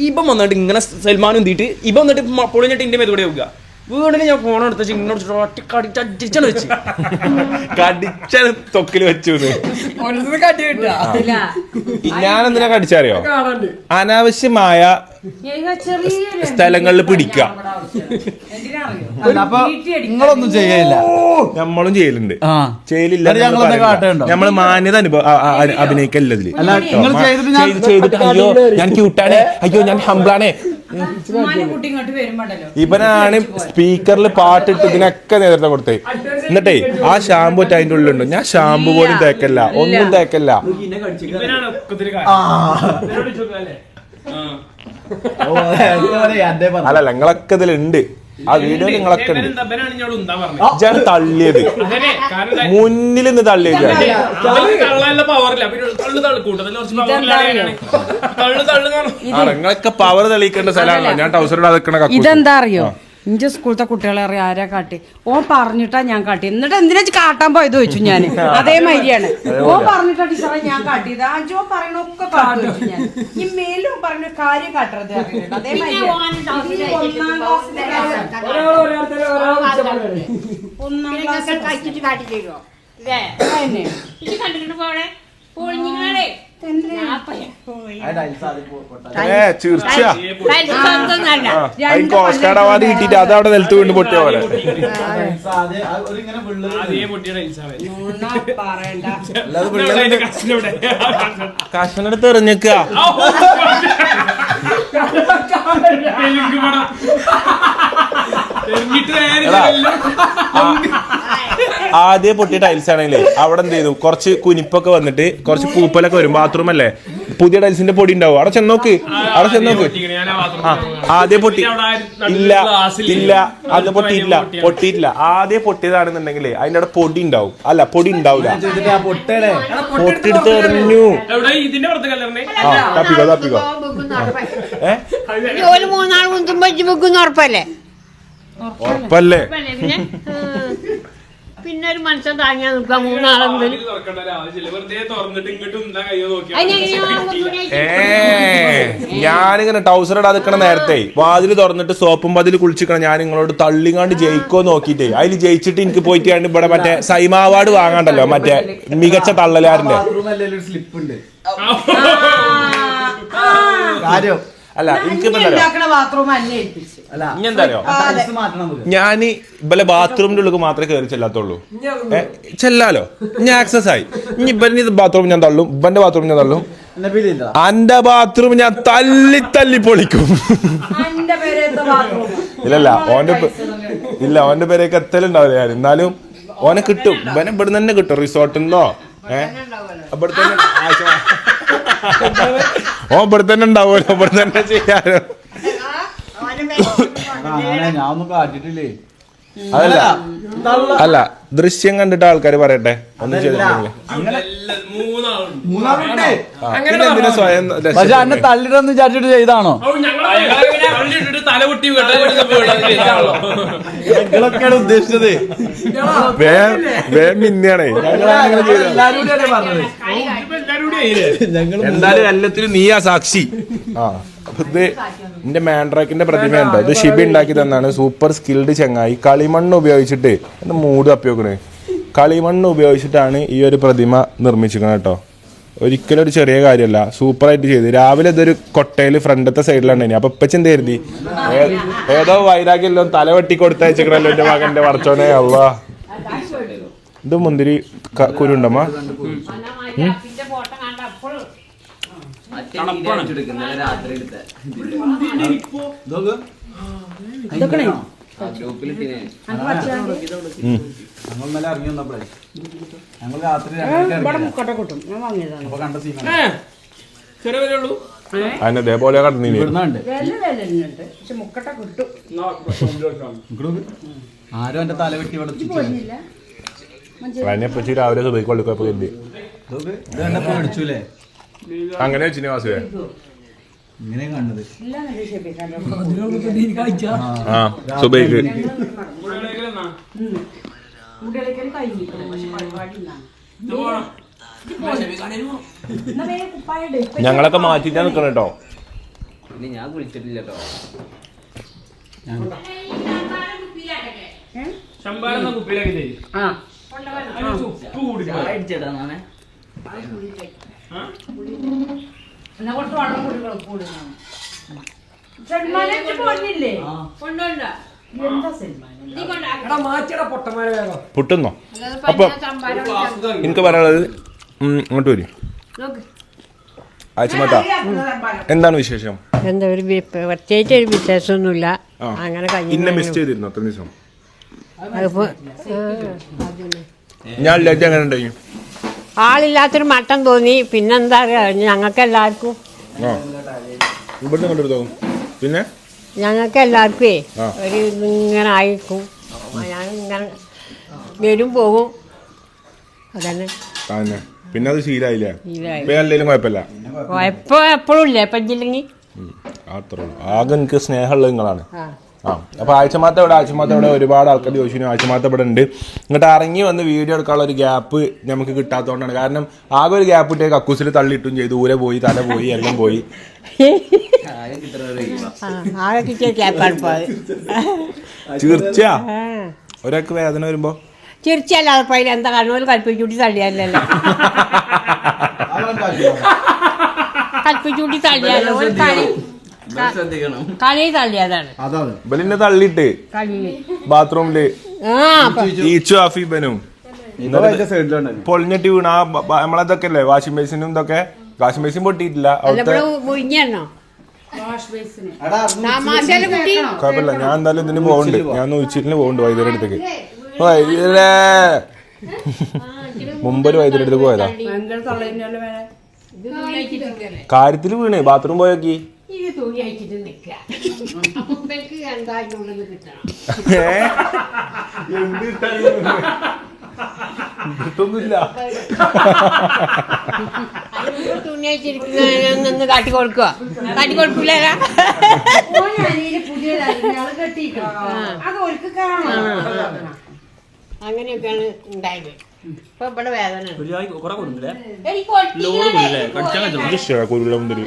ഇപ്പം വന്നിട്ട് ഇങ്ങനെ സൽമാനും തീട്ട് ഇപ്പം വന്നിട്ട് പൊളിഞ്ഞിട്ട് എന്റെ മേത്ത് കൂടെ വെക്കുക. വീടിന് ഞാൻ ഫോൺ എടുത്ത് ഇങ്ങോട്ട് കടിച്ചാണ് വെച്ച് കടിച്ച തൊക്കില് വെച്ചു. ഓരോരുത്തർ കട്ടി കിട്ടാ ഞാൻ എന്തിനാ കടിച്ചറിയോ? കാണാണ്ട് അനാവശ്യമായ സ്ഥലങ്ങളിൽ പിടിക്കുക. അപ്പൊ നിങ്ങളൊന്നും ചെയ്യയില്ല. നമ്മളും ചെയ്യലുണ്ട്. എന്നിട്ട് ഞങ്ങളെന്താ കാട്ടുന്നുണ്ടോ? നമ്മള് മാന്യത അഭിനയിക്കല്ല ഇതില്. അല്ല നിങ്ങൾ ചെയ്തിട്ട് അയ്യോ ഞാൻ ക്യൂട്ടാണ്, അയ്യോ ഞാൻ ഹംബ്ലാണ്. കുട്ടി ഇങ്ങോട്ട് വരുമ്പോണ്ടല്ലോ ഇവനാണ് സ്പീക്കറിൽ പാട്ടിട്ട് ഇതിനൊക്കെ നേതൃത്വം കൊടുത്തേ. എന്നിട്ടേ ആ ഷാമ്പു ഒറ്റ അതിന്റെ ഉള്ളിലുണ്ട്. ഞാൻ ഷാമ്പു പോലും തേക്കല്ല, ഒന്നും തേക്കല്ല. അല്ലല്ല നിങ്ങളൊക്കെ ഇതിലുണ്ട്. ആ വീഡിയോ നിങ്ങളൊക്കെ ഉണ്ട്. ഞാൻ തള്ളിയത് മുന്നിൽ നിന്ന് തള്ളിയത്. നിങ്ങളൊക്കെ പവർ തെളിയിക്കേണ്ട സ്ഥലമാണല്ലോ. ഞാൻ ടൗസർ ഇടാതെ ഇതെന്താ അറിയോ? ഇന്റെ സ്കൂളത്തെ കുട്ടികളെ അറിയാം ആരാ കാട്ടി. ഓൻ പറഞ്ഞിട്ടാ ഞാൻ കാട്ടി. എന്നിട്ട് എന്തിനാ കാട്ടാൻ പോയത് ചോദിച്ചു ഞാൻ. അതേമാതിരിയാണ് ഓൻ പറഞ്ഞിട്ടാ ടീച്ചറെ ഞാൻ കാട്ടിയത്. ആജോ പറയണൊക്കെ കാട്ടി വെച്ചു ഞാൻ. ഈ മേലും പറഞ്ഞ കാര്യം കാട്ടരുത് അതേമാതിരി ഓസ്കാർ അവാർഡ് കിട്ടിട്ട് അത് അവിടെ നിലത്ത് വീണ്ടും പൊട്ടിയ പോലെ. കഷ്ണെടുത്ത് എറിഞ്ഞേക്ക. ആദ്യം പൊട്ടിയ ടൈൽസ് ആണെങ്കിലേ അവിടെ എന്ത് ചെയ്തു, കുറച്ച് കുനിപ്പൊക്കെ വന്നിട്ട് കുറച്ച് പൂപ്പലൊക്കെ വരും. ബാത്റൂം അല്ലേ, പുതിയ ടൈൽസിന്റെ പൊടി ഉണ്ടാവും. അവിടെ ചെന്നോക്ക്. ആദ്യം പൊട്ടി ഇല്ല അത് പൊട്ടിയിട്ടില്ല. ആദ്യം പൊട്ടിയതാണെന്നുണ്ടെങ്കിലേ അതിന്റെ അവിടെ പൊടി ഉണ്ടാവും. അല്ല പൊടി ഉണ്ടാവില്ല. പൊട്ടിയെടുത്ത് എറിഞ്ഞു. തപ്പിക്കോ ഉറപ്പല്ലേ? പിന്നെ ഒരു മനുഷ്യൻ താങ്ങിയാ നിൽക്കാം മൂന്നാളെങ്കിൽ ഞാനിങ്ങനെ ടൗസർ ഇടാതെ നിൽക്കണ നേരത്തെ വാതില് തുറന്നിട്ട് സോപ്പും പതിൽ കുളിച്ചിക്കണം. ഞാൻ നിങ്ങളോട് തള്ളിങ്ങാണ്ട് ജയിക്കോ നോക്കിട്ടേ അതിൽ ജയിച്ചിട്ട് എനിക്ക് പോയിട്ട് കണ്ട് ഇവിടെ മറ്റേ സൈമ അവാർഡ് വാങ്ങാണ്ടല്ലോ, മറ്റേ മികച്ച തള്ളലാറിന്റെ കാര്യം. അല്ല എനിക്ക് എന്താ ഞാൻ ഇവലെ ബാത്റൂമിന്റെ ഉള്ളിൽ മാത്രമേ കയറി ചെല്ലാത്തുള്ളൂ. ചെല്ലാലോ ഇനി ആക്സസ് ആയി. ഇനി ഇവന്റെ ബാത്റൂം ഞാൻ തള്ളും, ഇവന്റെ ബാത്റൂം ഞാൻ തള്ളും. അന്റെ ബാത്റൂം ഞാൻ തല്ലി പൊളിക്കും. ഇല്ലല്ല ഓന്റെ പേരേക്ക് എത്തലുണ്ടാവില്ല ഞാൻ. എന്നാലും ഓനെ കിട്ടും. ഇവനെ ഇവിടെ തന്നെ കിട്ടും. റിസോർട്ടിന്നോ ഇവിടെ തന്നെ ഇവിടെ തന്നെ ഉണ്ടാവുമല്ലോ. ഇവിടെ തന്നെ ചെയ്യാനോ. ഞാനൊന്നും കാട്ടിട്ടില്ലേ. അല്ല ദൃശ്യം കണ്ടിട്ട് ആൾക്കാർ പറയട്ടെ ഒന്നും ചെയ്തിട്ടില്ലേ. എന്തിനാ സ്വയം പക്ഷെ അന്നെ തള്ളിടന്ന് വിചാരിച്ചിട്ട് ചെയ്താണോ? നിങ്ങളൊക്കെയാണ് ഉദ്ദേശിച്ചത്. മിന്നെയാണേ. എന്തായാലും എല്ലാത്തിനും നീയാ സാക്ഷി. അപ്പൊ ഇത് എന്റെ മാൻഡ്രാക്കിന്റെ പ്രതിമയുണ്ടോ? ഇത് ഷിബി ഉണ്ടാക്കി തന്നാണ്. സൂപ്പർ സ്കിൽഡ് ചങ്ങായി. കളിമണ്ണ് ഉപയോഗിച്ചിട്ട് എന്റെ മൂഡ് തപ്പി നോക്കണേ. കളിമണ്ണ് ഉപയോഗിച്ചിട്ടാണ് ഈ ഒരു പ്രതിമ നിർമ്മിച്ചിരിക്കുന്നത് കേട്ടോ. ഒരിക്കലും ഒരു ചെറിയ കാര്യമല്ല. സൂപ്പറായിട്ട് ചെയ്ത്. രാവിലെ ഇതൊരു കൊട്ടയില് ഫ്രണ്ടത്തെ സൈഡിലുണ്ടായി. അപ്പൊ ഇപ്പച്ച എന്ത് കരുതി ഏതോ വൈരാഗ്യല്ലോ തല വെട്ടി കൊടുത്തയച്ചിക്കണല്ലോ എന്റെ മകന്റെ വളച്ചോനെ. അള്ളാ ഇത് മുന്തിരി കുരുണ്ടമ്മ. മുക്കട്ടെ കിട്ടും. ഞാൻ വാങ്ങിയതാണ്. ചെറിയ വിലയുള്ളൂ. അതിന് ഇതേപോലെ കടന്നില്ലേ ഇവിടുന്നുണ്ട് വില പക്ഷെ മുക്കട്ട കിട്ടും. ആരും എന്റെ തല വെട്ടി ഇവിടെ പോയിരുന്നില്ല അതിനെപ്പറ്റി രാവിലെ സുബൈക്ക് കൊള്ളിക്കോയപ്പോ കരുതി ഇത് കണ്ടപ്പോ അടിച്ചൂലേ അങ്ങനെ വെച്ചിന് വാസുവേ ഇങ്ങനെ കണ്ടത് ഇല്ലാന്നല്ലേ ഷെബിക്കാൻ്റെ ആ സുബൈക്ക് മുടികളിക്കൽ കഴിഞ്ഞിരിക്കണം പക്ഷെ പരിപാടി ഞങ്ങളൊക്കെ മാറ്റിട്ടാ നിക്കണം കേട്ടോ. ഞാൻ കുളിച്ചിട്ടില്ല കേട്ടോ. പുട്ടുന്നോ? അപ്പൊ എനിക്ക് പറയാനുള്ളത് ഇങ്ങോട്ട് വരും. ആഴ്ചമാട്ടാ എന്താണ് വിശേഷം? എന്താ ഒരു പ്രത്യേകിച്ച് ഒരു വിശേഷമൊന്നുമില്ല. അങ്ങനെ ഇന്നെ മിസ് ചെയ്തിരുന്നു അത്ര ദിവസം. അതിപ്പോ ഞാൻ ലജ്ജ അങ്ങനെ ഉണ്ടായി. ആളില്ലാത്തൊരു മട്ടം തോന്നി. പിന്നെന്താ ഞങ്ങൾക്ക് എല്ലാവർക്കും ഇവിടുന്ന് കണ്ടെടുത്തോ. പിന്നെ ഞങ്ങൾക്ക് എല്ലാവർക്കുമേ ഒരു ഇങ്ങനെ ആയിരിക്കും. ഞാൻ ഇങ്ങനെ വരും പോകും അതന്നെ. പിന്നെ അത് ശീലായില്ലേ? ശീലമായി. അല്ലെങ്കിലും കുഴപ്പമില്ല. എപ്പോഴും ഇല്ലേ പഞ്ചില്ലെങ്കിൽ അത്രേ ഉള്ളൂ. ആകെ എനിക്ക് സ്നേഹമുള്ളത് നിങ്ങളാണ്. ആ അപ്പൊ ആഴ്ചമാത്ത ഇവിടെ ഒരുപാട് ആൾക്കാർ ചോദിച്ചു ആഴ്ചമാത്ത ഇവിടെ ഉണ്ട്. ഇങ്ങോട്ട് ഇറങ്ങി വന്ന് വീഡിയോ എടുക്കാനുള്ള ഒരു ഗ്യാപ്പ് നമുക്ക് കിട്ടാത്തതുകൊണ്ടാണ്. കാരണം ആകെ ഒരു ഗ്യാപ്പ് ഇട്ടേ കക്കൂസിൽ തള്ളിയിട്ടും ചെയ്തു. ഊരെ പോയി, തല പോയി, എല്ലാം പോയി. ആകെ കിട്ടിയ ഗ്യാപ്പാണ് ഇപ്പോൾ അത്. തീർച്ചയാ ഒരാൾക്ക് വേദന വരുമ്പോ ചിരിച്ചല്ലാതെ ഇപ്പൊ അതിൽ എന്താ കണ്ണൂർ കൽപ്പിച്ചൂട്ടി തള്ളിയല്ലോ. കൽപ്പിച്ചൂട്ടി തള്ളിയല്ലോ. ഒരു കളി തള്ളിയതാണ്. ഇവലിന്നെ തള്ളിയിട്ട് ബാത്റൂമില് ഈച്ചു ആഫീബനും പൊളിഞ്ഞിട്ട് വീണ നമ്മളതൊക്കെ അല്ലേ വാഷിംഗ് ബേസിനും ഇതൊക്കെ. വാഷിംഗ് ബേസിൻ പൊട്ടിയിട്ടില്ല. അവിടുത്തെ കുഴപ്പമില്ല. ഞാൻ എന്തായാലും ഇതിന് പോകുന്നുണ്ട്. ഞാൻ ഉച്ചിട്ടിന് പോകുന്നുണ്ട് വൈദ്യുതി അടുത്തേക്ക്. വൈദ്യുരേ മുമ്പൊരു വൈദ്യുതി അടുത്ത് പോയതാ. കാര്യത്തില് വീണ് ബാത്റൂം പോയോക്കി. തുണി അയച്ചിരിക്കുന്ന കാട്ടി കൊടുക്കുക. കാട്ടി കൊടുക്കൂല. അങ്ങനെയൊക്കെയാണ് ഉണ്ടായത്. ഇപ്പൊ ഇവിടെ വേദന കുരുള്ള മുന്തിരി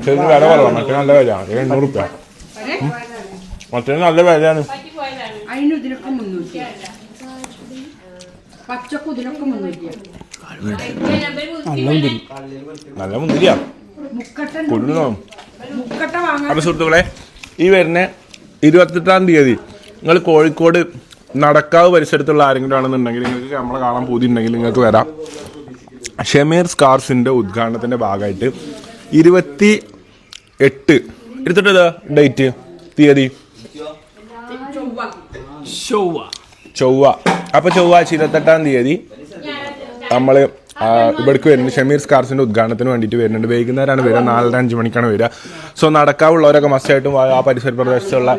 വില കുറവാണ്. മറ്റേ നല്ല വിലയാണ്. 800 റുപ്യ. മറ്റേ നല്ല വിലയാണ്. അതിനൊക്കെ 300. പച്ചക്കും ഇതിനൊക്കെ 300. നല്ല മുന്തിരിയാ. അപ്പൊ സുഹൃത്തുക്കളെ ഈ വരുന്ന 28-ാം തീയതി നിങ്ങൾ കോഴിക്കോട് നടക്കാവ് പരിസരത്തുള്ള ആരെങ്കിലും ആണെന്നുണ്ടെങ്കിൽ നിങ്ങൾക്ക് നമ്മളെ കാണാൻ പൂതിയുണ്ടെങ്കിൽ നിങ്ങൾക്ക് വരാം. ഷമീർ സ്കാർസിന്റെ ഉദ്ഘാടനത്തിന്റെ ഭാഗമായിട്ട് 28 ഡേറ്റ് തീയതി ചൊവ്വ. അപ്പൊ ചൊവ്വാഴ്ച 28-ാം തീയതി നമ്മള് ഇവിടേക്ക് വരുന്നുണ്ട്. ഷമീർ സ്കാർസിന്റെ ഉദ്ഘാടനത്തിന് വേണ്ടിയിട്ട് വരുന്നുണ്ട്. വൈകുന്നേരമാണ് വരിക. 4:30-5 മണിക്കാണ് വരിക. സോ നടക്കാവുള്ളവരൊക്കെ മസ്റ്റായിട്ടും ആ പരിസര പ്രദേശത്തുള്ള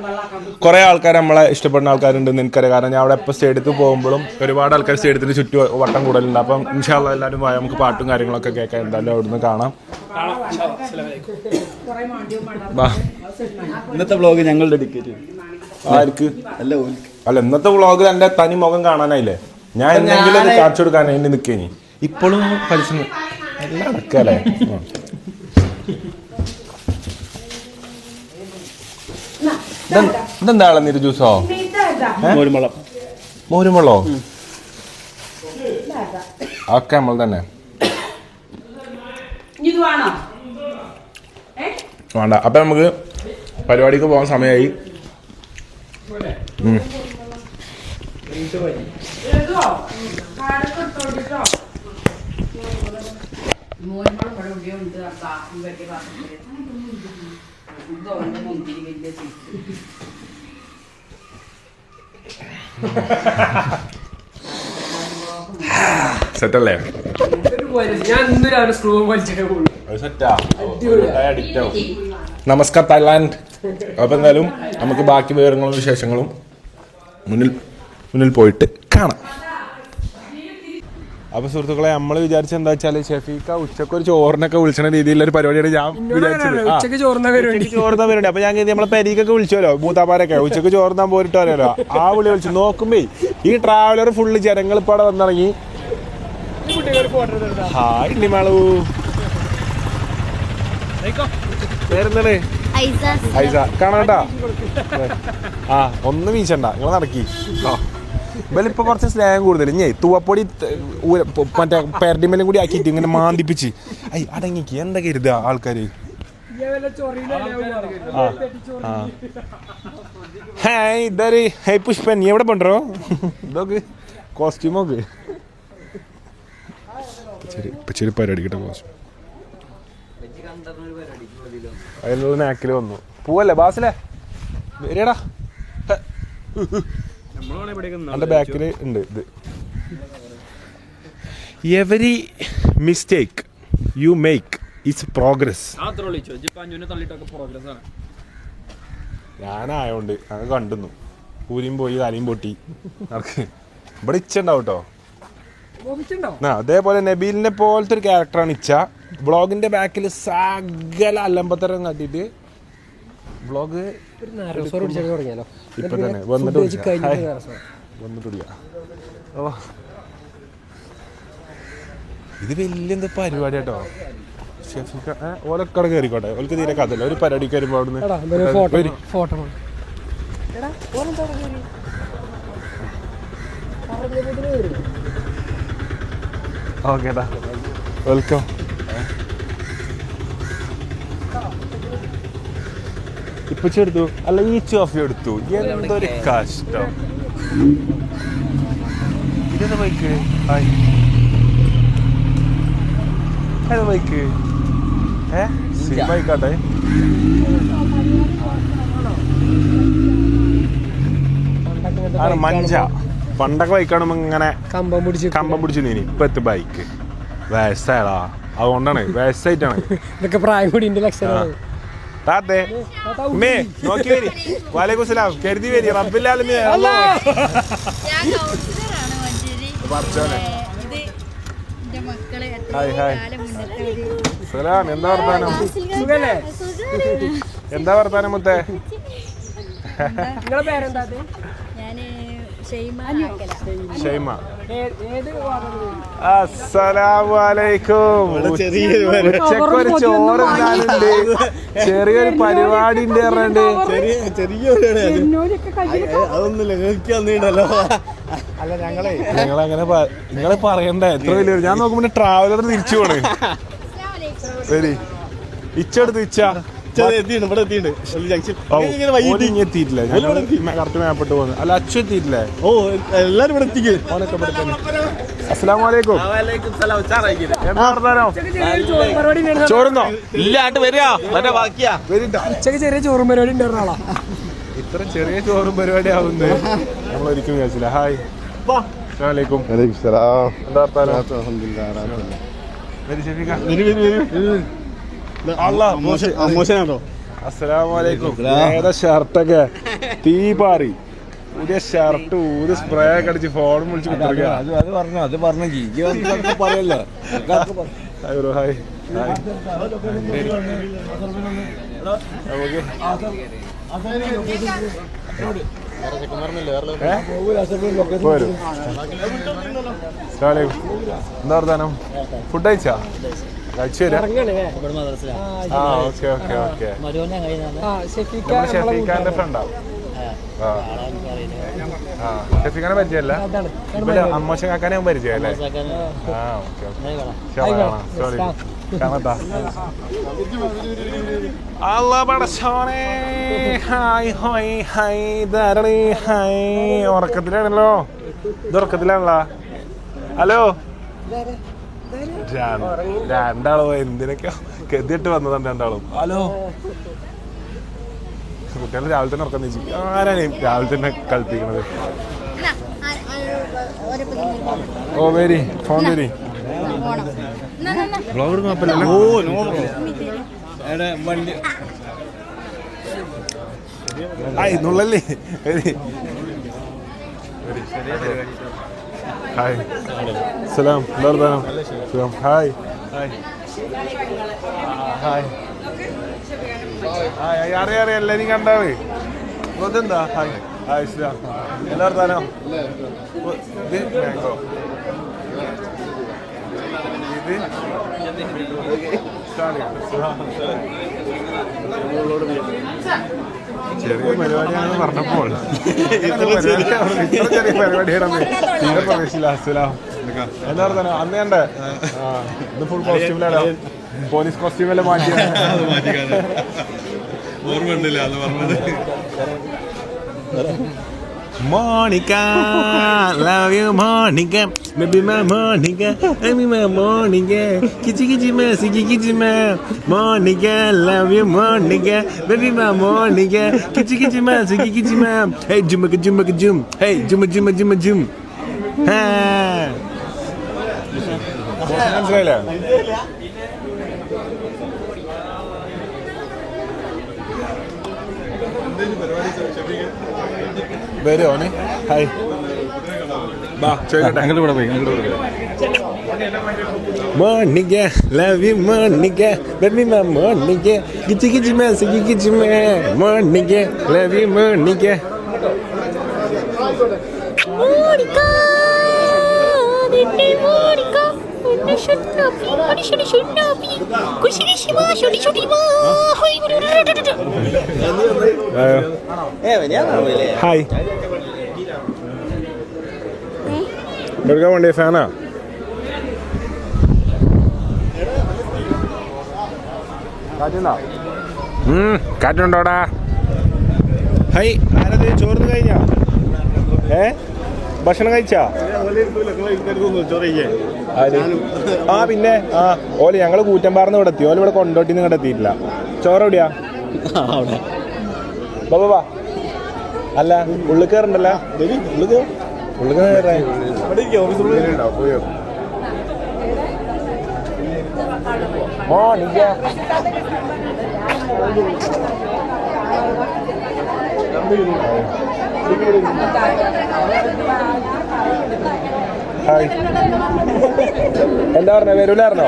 കുറെ ആൾക്കാർ നമ്മളെ ഇഷ്ടപ്പെടുന്ന ആൾക്കാരുണ്ടെന്ന് എനിക്കറിയാം. കാരണം ഞാൻ അവിടെ എപ്പോൾ സ്റ്റേഡിയത്തിൽ പോകുമ്പോഴും ഒരുപാട് ആൾക്കാർ സ്റ്റേഡിയത്തിന് ചുറ്റും വട്ടം കൂടുതലുണ്ട്. അപ്പം ഇൻഷാ അല്ലാഹ് എല്ലാവരും പോയാൽ നമുക്ക് പാട്ടും കാര്യങ്ങളൊക്കെ കേൾക്കാം. എന്തായാലും അവിടുന്ന് കാണാം. ഇന്നത്തെ വ്ളോഗ് ഞങ്ങൾ ഡെഡിക്കേറ്റ് ആർക്ക് അല്ല ഇന്നത്തെ വ്ളോഗിൽ എന്റെ തനി മുഖം കാണാനായില്ലേ? ഞാൻ എന്തെങ്കിലും അത് കാണിച്ചു കൊടുക്കാൻ അതിന് നിൽക്കേനി. ഇപ്പോഴും പരിസരം എല്ലാം നടക്കല്ലേ. ഇതെന്താ ഇളനീര് ജ്യൂസോ? മോരുമുളോ? ഒക്കെ നമ്മൾ തന്നെ വേണ്ട. അപ്പൊ നമുക്ക് പരിപാടിക്ക് പോകാൻ സമയമായി. സെറ്റല്ലേ ഞാൻ ഇന്ന് രാവിലെ സ്ക്രൂ വലിച്ചിട്ടേ പോകുള്ളൂ. നമസ്കാരം തായ്ലാൻഡ്. അപ്പൊ എന്തായാലും നമുക്ക് ബാക്കി വിവരങ്ങളും വിശേഷങ്ങളും മുന്നിൽ പോയിട്ട് കാണാം. അപ്പൊ സുഹൃത്തുക്കളെ, നമ്മള് വിചാരിച്ച എന്താ വെച്ചാല് ഷെഫീക്ക ഉച്ചക്ക് ഒരു ചോറിനൊക്കെ വിളിച്ച രീതിയിലുള്ള ഒരു പരിപാടിയാണ് ഞാൻ വിചാരിച്ചത്. ഉച്ചക്ക് ചോറുന്ന പരിപാടി. ചോറുന്നാൻ വരുന്നുണ്ട്. അപ്പൊ ഞാൻ നമ്മളെ പെരീക്കൊക്കെ വിളിച്ചല്ലോ, മൂത്താപ്പാരൊക്കെ ഉച്ചക്ക് ചോറുന്നാൻ പോയിട്ട് അറിയാലോ. ആ വിളി വിളിച്ചു നോക്കുമ്പേ ഈ ട്രാവലർ ഫുള്ള് ജനങ്ങൾ ഇപ്പൊ അവിടെ വന്നിറങ്ങി. ഹായ് ലിമാളു, പേരെന്താണ്? ഐസ. കാണാട്ടാ. ആ ഒന്ന് വീശണ്ട, നിങ്ങൾ നടക്കി. ഇവലിപ്പോ കുറച്ച് സ്നേഹം കൂടുതൽ. ഇനി തൂവപ്പൊടി മറ്റേ പെരടിമേലും കൂടി ആക്കിയിട്ട് ഇങ്ങനെ മാന്തിപ്പിച്ച് അടങ്ങിക്ക് എന്താ കരുതുക ആൾക്കാര്. പുഷ്പൻ, നീ എവിടെ പണ്ടോ ഇതൊക്കെ കോസ്റ്റ്യൂമൊക്കെ ചെറിയ പരിപാടി കിട്ടാൻ കോസ്റ്റ്യൂം അതിനുള്ള നാക്കില് വന്നു. പോവല്ലേ ബാസിലെ വരേടാ. എന്റെ ബാക്കില് ഉണ്ട് ഇത്. Every mistake you make it's progress. ഞാനായോണ്ട് അങ്ങ് കണ്ടുന്നു. പൂരിയും പോയി തലയും പൊട്ടി നടക്ക്. ഇവിടെ ഇച്ചുണ്ടാവും കേട്ടോ. അതേപോലെ നബീലിനെ പോലത്തെ ഒരു ക്യാരക്ടറാണ് ഇച്ച. ബ്ലോഗിന്റെ ബാക്കിൽ സകല അല്ലമ്പത്തരം കാട്ടിട്ട് ബ്ലോഗ് ഇപ്പൊ തന്നെ വന്നിട്ട് ഇത് വലിയ എന്താ പരിപാടി കേട്ടോ. ഷെഫിക്ക ഓലക്കട കയറിക്കോട്ടെ. ഓൾക്ക് തീരെ കഥല്ല. ഒരു പരിപാടിക്ക് വരുമ്പോ അവിടുന്ന് ഓക്കേട്ടാ, വെൽക്കം. ഇപ്പൊ ചെടുത്തു അല്ല ഈ ചോഫി എടുത്തു. എന്തൊരു കഷ്ടം. ഇതെന്താ ബൈക്ക്? ഏതാ ബൈക്ക്? ബൈക്കാട്ടെ. ആണ് മഞ്ച. പണ്ടൊക്കെ ബൈക്കാണ് ഇങ്ങനെ കമ്പം പിടിച്ചു നീ. ഇപ്പത്തെ ബൈക്ക് വയസ്സായടാ. അതുകൊണ്ടാണ് വയസ്സായിട്ടാണ് ഇതൊക്കെ പ്രായം കൂടി ലക്ഷണം. താത്തേ മേ നോക്കി വരി. വാലേക്കും സലാം. കരുതി വരി. റബ്ബില്ലാലും ഹായ് ഹായ് സലാം. എന്താ വർത്താനം? എന്താ വർത്താനം മുത്തേ? നിങ്ങളെ പേരെന്താ? ഷൈമ. അസ്സലാമലൈക്കും. ഉച്ചക്കൊരു ചോറ് തിന്നാനുണ്ട്. ചെറിയൊരു പരിപാടി ഉണ്ട് പറഞ്ഞിട്ട്. അതൊന്നുമില്ല, കേൾക്കാന്നീണ്ടല്ലോ. അല്ല ഞങ്ങളങ്ങനെ നിങ്ങള് പറയണ്ടേ എത്ര വലിയ. ഞാൻ നോക്കുമ്പോ ട്രാവലർ തിരിച്ചു പോണ്. ശരി ഇച്ചെടുത്ത് ഇച്ച എത്തിയിട്ടുണ്ട്. എത്തിയിട്ടില്ല. കറക്റ്റ് മേപ്പെട്ട് പോകുന്നു. അല്ല അച്ചു എത്തിയിട്ടില്ലേ? ഓ എല്ലാരും ഇവിടെ എത്തിക്കും. അസ്സലാമലൈക്കും. ചോറുന്നോ? ഇല്ലാട്ട് വരിക മറ്റേ ബാക്കിയാ. ഉച്ചക്ക് ചെറിയ ചോറും പരിപാടി ഉണ്ടായിരുന്നാളാ. ഇത്ര ചെറിയ ചോറും പരിപാടി ആവുന്നത് നമ്മൾ ഒരിക്കലും വിചാരിച്ചില്ല. ഹായ് അസ്സലാമലൈക്കും. എന്താ മോശനാണോ? അസ്സലാമലൈക്കും. ഏതാ ഷർട്ടൊക്കെ തീപാറി. പുതിയ ഷർട്ട് ഊര് സ്പ്രേ ഒക്കെ അടിച്ച് ഫോണും വിളിച്ച് അത് പറഞ്ഞു പറയല്ലോ. ഹായ് എന്താ വർത്താനം? ഫുഡ് കഴിച്ചാ? കഴിച്ചു വരാം. ആ ഓക്കെ ഓക്കെ ഓക്കെ. ഷെഫീഖാന്റെ ഫ്രണ്ടാവും. ഷെഫീഖാനെ പരിചയമല്ല? അമ്മോശം കാക്കാനെ ഞാൻ പരിചയമല്ലേ? ആ ഓക്കെ ഓക്കെ. കാണത്താ അല്ല പടച്ചോനെ. ഹായ് ഹോയ് ഹായ് ധാരണി ഹായ്. ഉറക്കത്തിലാണല്ലോ. ഇത് ഉറക്കത്തിലാണല്ലോ. ഹലോ. രണ്ടാളോ എന്തിനൊക്കെ ഗതിയിട്ട് വന്നതാണ് രണ്ടാളും. ഹലോ. കുട്ടികൾ രാവിലെ തന്നെ ഉറക്കം നീച്ചു. ആരാണ് രാവിലെ തന്നെ കളിപ്പിക്കണത്? ഓ വരി ഫോൺ വരി ബ്ലോഗ് കുഴപ്പമില്ലല്ലോ. ഓ നോ ബ്രോ വണ്ടി നുള്ളല്ലേ. ഹായ് സലാം എന്താ സുഖം. ഹായ് ഹായ് ഹായ് അറിയാം എല്ലാവരും കണ്ടാവേ. ഇതെന്താ ഹായ് ഹായ് സലാം എന്താ വർത്താനം? ഇത് മാംഗോ ചെറിയ പരിപാടിയാണെന്ന് പറഞ്ഞപ്പോൾ ചെറിയ പരിപാടിയാണെന്ന് തീരെ പ്രവേശിച്ചില്ല. അസ്സലാം എന്താ പറഞ്ഞ അന്ന് കണ്ടേ? ഇത് ഫുൾ കോസ്റ്റ്യൂമിലോ പോലീസ് കോസ്റ്റ്യൂമെല്ലാം മാറ്റി ഓർമ്മ ഉണ്ടല്ലേ അത് പറഞ്ഞത്. Monica, love you Monica, baby my Monica, baby my Monica, kichi ma, siki kichi ma, Monica, love you Monica, baby my Monica, kichi ma, siki kichi ma, hey jumaka jum, hey jum, ha. മനസ്സിലായില്ലേ? വരുമോ ഓന്? Hi ബാ ചോദിക്കട്ടെ. അങ്ങോട്ട് കൂടെ പോയി അങ്ങോട്ട് കൂടെ Monica, love you Monica, baby my Monica, kichi ma, siki kichi ma, Monica, love you Monica. Monica, നിന്നെ Monica, നിന്നെ ഷുട്ടാപ്പി, അടിഷടി ഷുട്ടാപ്പി, കുശിരിഷിമാ, ഷുടിഷുടിമാ, ഹോയ് ഹായ് എടുക്കാൻ വേണ്ടിയ ഫാനാ? കാറ്റുണ്ടോടാ? ഹൈ ആരത് ചോർന്ന് കഴിഞ്ഞാ? ഭക്ഷണം കഴിച്ചാ? ആ പിന്നെ ആ ഓല് ഞങ്ങള് കൂറ്റമ്പാർന്ന് ഇവിടെ എത്തി. ഓല് ഇവിടെ കൊണ്ടോട്ടിന്ന് ഇങ്ങോട്ട് എത്തിയിട്ടില്ല. ചോറ് എവിടെയാ? ബാബാ അല്ല ഉള്ളിൽ കയറണ്ടല്ലോ. ഉള്ളിൽ കയറേ മോണിക്ക ഹായ് എന്താ പറഞ്ഞ വരൂലായിരുന്നോ?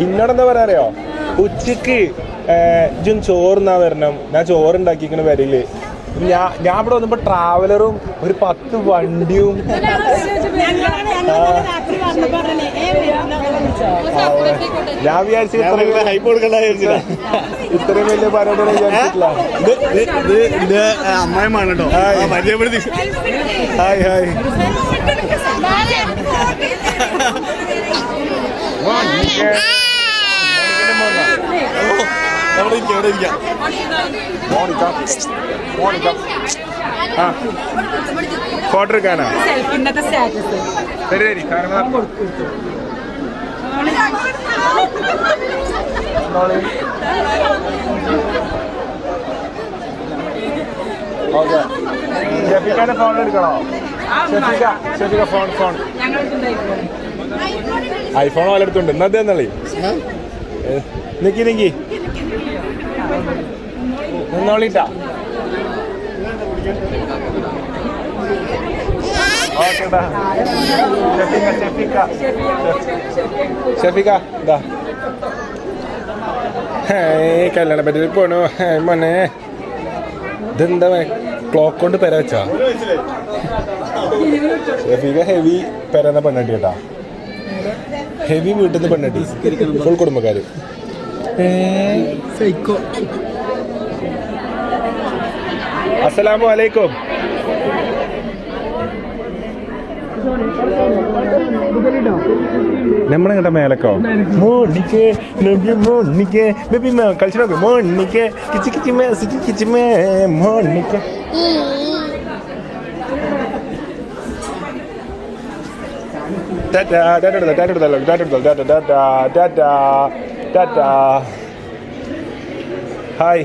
ഇന്നോടെന്താ പറയാറിയോ? ഉച്ചക്ക് ഇജും ചോറുന്നാ വരണം. ഞാൻ ചോറുണ്ടാക്കിക്കണ വരയില്. ഞാൻ ഇവിടെ വന്നപ്പോ ട്രാവലറും ഒരു 10 വണ്ടിയും. ഞാൻ വിചാരിച്ചു ഇത്രയും വലിയ പരിപാടി വിചാരിച്ചിട്ടില്ല. അമ്മായിമാണ് കേട്ടോ പരിചയപ്പെടുത്തി. ഹായ് ഹായ് അവിടെ ഇരിക്കാം അവിടെ ഇരിക്കാം. ഫോട്ടോ എടുക്കാനാ? ശരി ശരി ഓക്കെ. ഷെഫിക്കാന്റെ ഫോൺ എടുക്കണോ? ഷെഫിക ഫോൺ ഐഫോൺ പോലെ എടുത്തുണ്ട്. ഇന്നത്തെ എന്നല്ലേ നിക്കി നിന്നോളിട്ടാ. ഓക്കെടാ ഷെഫിക ഇതാ കല്യാണ പറ്റി പോണു മോനെ. ഇതെന്താ ക്ലോക്ക് കൊണ്ട് പെര വെച്ചാ? ഷെഫിക ഹെവി പെരന്ന പെണ്ണട്ടി കേട്ടാ. ഹെവി വീട്ടിൽ നിന്ന് പെണ്ണട്ടി ഫുൾ കുടുംബക്കാര്. അസ്സലാമു അലൈക്കും. നമ്മളെ കേട്ട മേലക്കോ? മോണിക്കേ മോണിക്കേ ബേബി കളിച്ചു നോക്ക്. മോണിക്കേ കിച്ചി കിച്ചി may Sikki കിച്ചി may മോണിക്കേ. Hi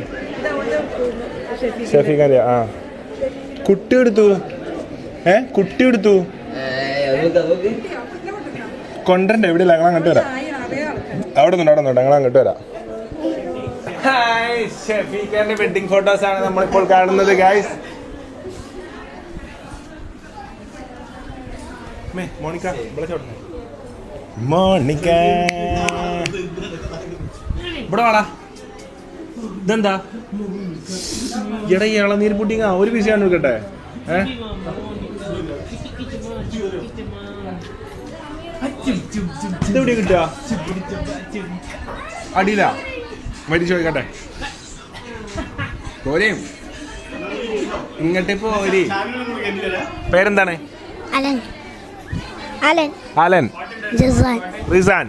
Shefeeq ആ കുട്ടി എടുത്തു. കുട്ടി എടുത്തു. കൊണ്ടണ്ട എവിടെ ഞങ്ങൾ അങ്ങോട്ട് വരാം. അവിടെ നിന്നോട്ട് ഞങ്ങൾ അങ്ങോട്ട് വരാം. ഷെഫീഖാന്റെ വെഡിങ് ഫോട്ടോസ് ആണ് നമ്മളിപ്പോൾ കാണുന്നത് ഗൈസ്. മോണിക്ക മോണിക്ക ഇവിടെ വാടാ. ഇതെന്താ എടാ ഇളനീർ പുഡിങ്ങ ഒരു പീസ് ഞാൻ നോക്കട്ടെ. ഇതെവിടെ കിട്ടുക? അടിയില വരി ചോദിക്കട്ടെ. പോരേം ഇങ്ങോട്ട് പോരി. പേരെന്താണ്? Alan Alan Alan, Jasan Rizan,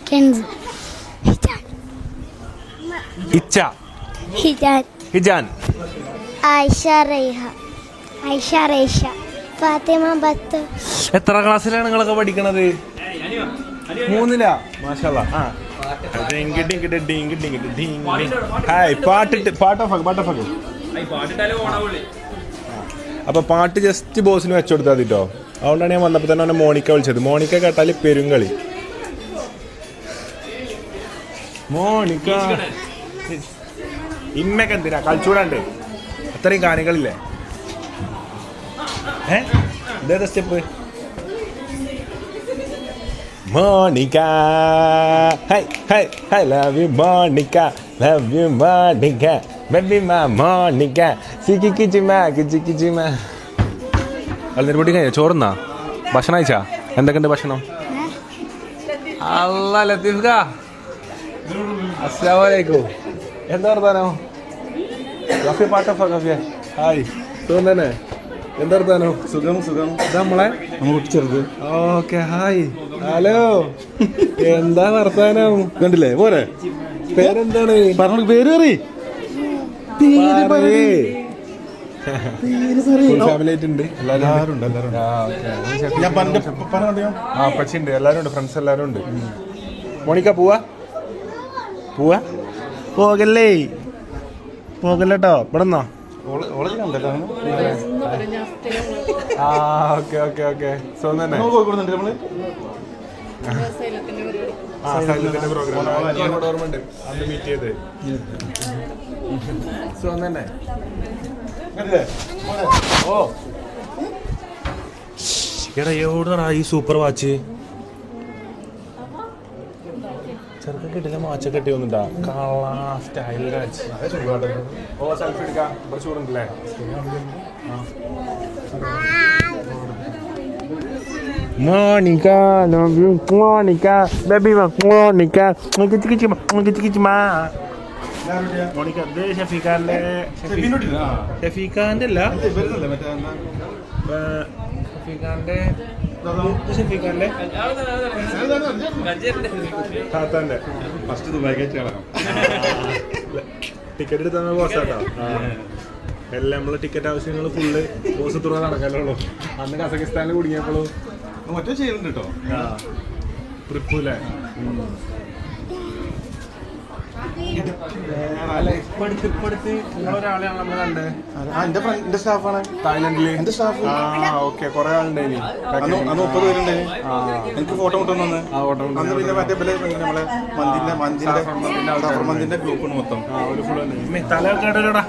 Kens Hijan ഇച്ച, ഹിജാൻ ഹിജാൻ, ആയിഷ റൈഹ ആയിഷ റൈഷ ഫാത്തിമ ബത്ത്. എത്ര ക്ലാസ്സിലാണ് നിങ്ങളൊക്കെ പഠിക്കണത്? 3-ലാ? മാഷാല്ലാ. ഹായ് പാട്ട്. അപ്പൊ പാട്ട് ജസ്റ്റ് ബോസിന് വെച്ചുകൊടുത്താൽ മതിട്ടോ. അതുകൊണ്ടാണ് ഞാൻ വന്നപ്പോ തന്നെ മോണിക്ക വിളിച്ചത്. മോണിക്ക കേട്ടാല് പെരുങ്കളി. മോണിക്ക ഇമ്മക്ക് എന്തിനാ കളിച്ചൂടാണ്ട്? അത്രയും കാര്യങ്ങളില്ലേ? ഇതേതാ step? Monica high high high love you Monica, love you Monica, baby മാ മോണിക്ക, സിക്കി കിച്ചിമാ കിച്ചി കിച്ചിമാ. അല്ല പൊടി കഴിഞ്ഞ ചോറുന്നാ? ഭക്ഷണം അയച്ചാ? എന്തൊക്കെയുണ്ട് ഭക്ഷണം? അല്ല ലത്തീഫ്ക അസ്സലാമു അലൈക്കും. എന്താ വർത്താനോ? ഗഫി പാട്ടഫ ഗഫിയ ഹായ്. സുഖം തന്നെ? എന്താ വർത്താനോ? സുഖം. ഇതാ നമ്മളെ ചെറുത്. Okay hi hello. എന്താ വർത്താനം? കണ്ടില്ലേ പോരെ? പേരെന്താണ്? പറഞ്ഞു പേര് പറ. ഫാമിലി ആയിട്ടുണ്ട് എല്ലാവരും ഉണ്ട്. അപ്പച്ചിണ്ട് എല്ലാവരും ഉണ്ട്. ഫ്രണ്ട്സ് എല്ലാവരും ഉണ്ട്. മോണിക്ക പോവാ പോകല്ലേട്ടോ. ഇവിടെ നിന്നോ? ഓക്കെ സോ തന്നെ ഓർമ്മയുണ്ട് അന്ന് മീറ്റ് ചെയ്ത്. സോ തന്നെ ഓ എടാ എവിടെടാ ഈ സൂപ്പർ വാച്ച്? ചെറുക്ക കിട്ടില്ല വാച്ചൊക്കെ കിട്ടി വന്നിട്ടാ കളാ സ്റ്റൈൽ വാച്ച്. ഓ സെൽഫി എടുക്കാം. ഇവിടെ ചൂടുണ്ടല്ലേ? Monica love you Monica, baby Monica കിച്ചിക്കിച്ചിമാ. മോണിക്ക ഇത് ഷെഫീഖാന്റെ അല്ല ഷെഫീഖാന്റെ താത്താന്റെ ടിക്കറ്റ് എടുത്ത ബോസാട്ടോ. എല്ലാം നമ്മളെ ടിക്കറ്റ് ആവശ്യങ്ങൾ ഫുള്ള് ബോസ് തുറ നടക്കാനുള്ളൂ. അന്ന് കസക്കിസ്ഥാനിൽ കുടുങ്ങിയപ്പോഴും മറ്റേ ചെയ്യുന്നുണ്ട് കേട്ടോ. ട്രിപ്പല്ലേ? ഇപ്പടുത്ത് നിങ്ങളൊരാളെയാണ് നമ്മൾ കണ്ടത്. എന്റെ സ്റ്റാഫാണ് തായ്ലൻഡില്. എന്റെ സ്റ്റാഫ് ഓക്കെ. കുറെ ആളുണ്ടായി. 30 പേരുണ്ട്. എനിക്ക് ഫോട്ടോ കൊണ്ടുവന്നു അന്ന്. പിന്നെ മറ്റേ നമ്മളെ മന്തിന്റെ ഗ്രൂപ്പാണ് മൊത്തം. ഒരു ഫുൾ തല കേടടാ.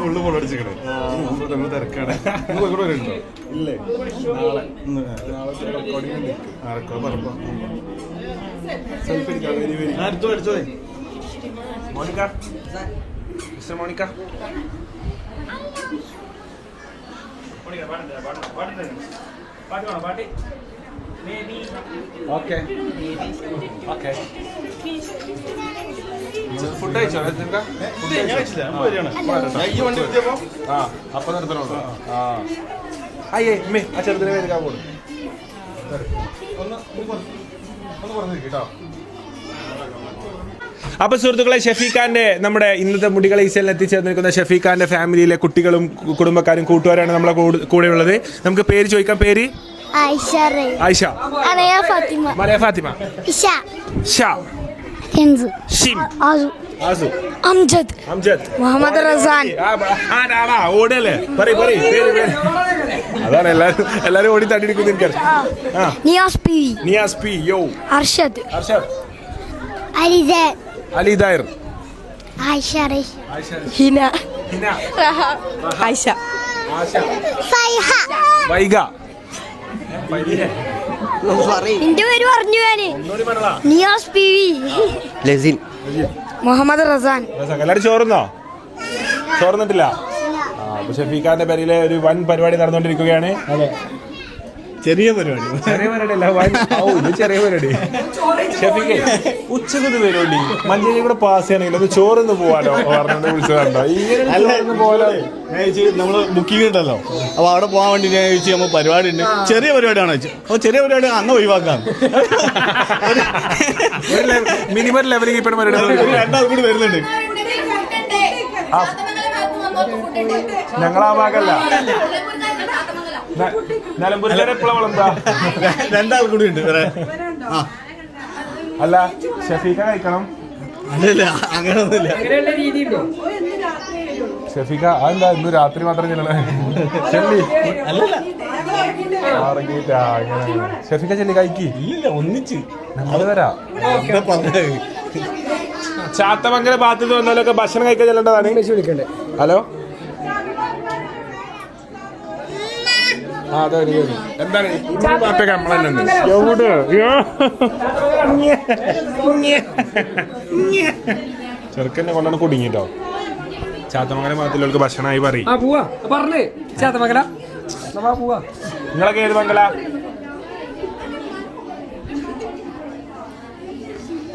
Full follow അടിച്ചിക്കണേ. തിരക്കാണ്. കോഴിക്കോട് വരുന്നുണ്ടോ? ഇല്ലേ? നാളെ റെക്കോർഡിംഗ് ഉണ്ട്. റെക്കോർഡ് പറഞ്ഞോ. സെൽഫി എടുക്കാം. അടിച്ചോ. Monica mister Monica okay food കഴിച്ചോ? അപ്പൊ നിർത്തണോ? അയ്യേ മേ ആ ചെറുതിനെ എടുക്കാൻ പോകുന്നു. ഒന്ന് പറഞ്ഞു കേട്ടോ. അപ്പൊ സുഹൃത്തുക്കളെ, ഷെഫീഖാന്റെ നമ്മുടെ ഇന്നത്തെ മുടികളെ ഈസലിൽ എത്തിച്ചേർന്നിരിക്കുന്ന ഷെഫീഖാന്റെ ഫാമിലിയിലെ കുട്ടികളും കുടുംബക്കാരും കൂട്ടുകാരാണ് നമ്മളെ കൂടെ ഉള്ളത്. നമുക്ക് പേര് ചോദിക്കാം. പേര് Aisha Reha. Ayisha, Araya Fatima. Mariya Fathima, Isha. Shah, Kenzo. ഷിം, Azu. AASU, Amjad. Amjad. Muhammad Razan. ഓടല്ലേ പറയ് പേര്. അതാണ് എല്ലാരും ഓടി തട്ടിയിരിക്കുന്നു എനിക്കറിയാം. ആ, Niyaz P. നിയാസ് പി, യോ, Arshad. അർഷദ്, Alizain. അലി ദായർ, Aisha Reha. Hina. Hina, Aisha. Asha, Faiha. Vaiga. നിന്റെ പേര് പറഞ്ഞു ഞാന്. Niyaz P V. ലസിൻ. മുഹമ്മദ് റസാൻ. എല്ലാരും ചോറുന്നോ? ചോർന്നിട്ടില്ല. അപ്പൊ ഷഫീഖാന്റെ പേരിലെ ഒരു വൻ പരിപാടി നടന്നുകൊണ്ടിരിക്കുകയാണ്. ചെറിയ പരിപാടി. ചെറിയ പരിപാടിയല്ല, ഇത് ചെറിയ പരിപാടി. ഷഫീഖെ ഉച്ചക്കൊന്ന് വരുമല്ലോ, മഞ്ചേരി കൂടെ പാസ് ചെയ്യണമെങ്കിൽ ഒന്ന് ചോറൊന്ന് പോവാലോ പറഞ്ഞോണ്ട് വിളിച്ചതുണ്ടോ? ഇങ്ങനെ പോലെ നമ്മള് ബുക്കിംഗ് ഉണ്ടല്ലോ, അപ്പൊ അവിടെ പോകാൻ വേണ്ടി ഞാൻ ചോദിച്ചു നമ്മൾ പരിപാടി ഉണ്ട്, ചെറിയ പരിപാടിയാണോ ചോദിച്ചു. അപ്പൊ ചെറിയ പരിപാടി അന്ന് ഒഴിവാക്കാം. മിനിമം ലെവലിൽ ഇപ്പം പരിപാടി രണ്ടാൾ കൂടി വരുന്നുണ്ട്. ഞങ്ങളാ ഭാഗല്ല, നിലമ്പൂരിലെ എപ്പോഴും എന്താ രണ്ടാൾ കൂടി ഉണ്ട് വരാൻ. അല്ല ഷഫീഖ കഴിക്കണം. അല്ലല്ല, അങ്ങനെയൊന്നുമില്ല. അങ്ങനെയുള്ള രീതി ഉണ്ടോ? ഷഫീഖ അതെന്താ ഇന്ന് രാത്രി മാത്രം ചെല്ലണേ? ചെല്ലി ഷഫീഖ ചെല്ലി കഴിക്കി. ഇല്ല, ഒന്നിച്ച് നമ്മള് വരാം. പറഞ്ഞത്. ചാത്തമംഗല ഭാഗത്ത് വന്നാലൊക്കെ ഭക്ഷണം കഴിക്കാൻ ചെല്ലേണ്ടതാണ്. വിളിക്കണ്ടേ? ഹലോ, ആ അതെ എന്താണ് ഭാഗത്തൊക്കെ നമ്മളെന്നെ എവിടെ ചെറുക്കന്നെ കൊണ്ടാണ് കുടുങ്ങിട്ടോ. ചാത്തമംഗലം ഭാഗത്തിലേക്ക് ഭക്ഷണമായി പറയും. ആ പോവാ പറഞ്ഞേ ചാത്തമംഗല പോവാ. നിങ്ങളൊക്കെ ഏത് മംഗല?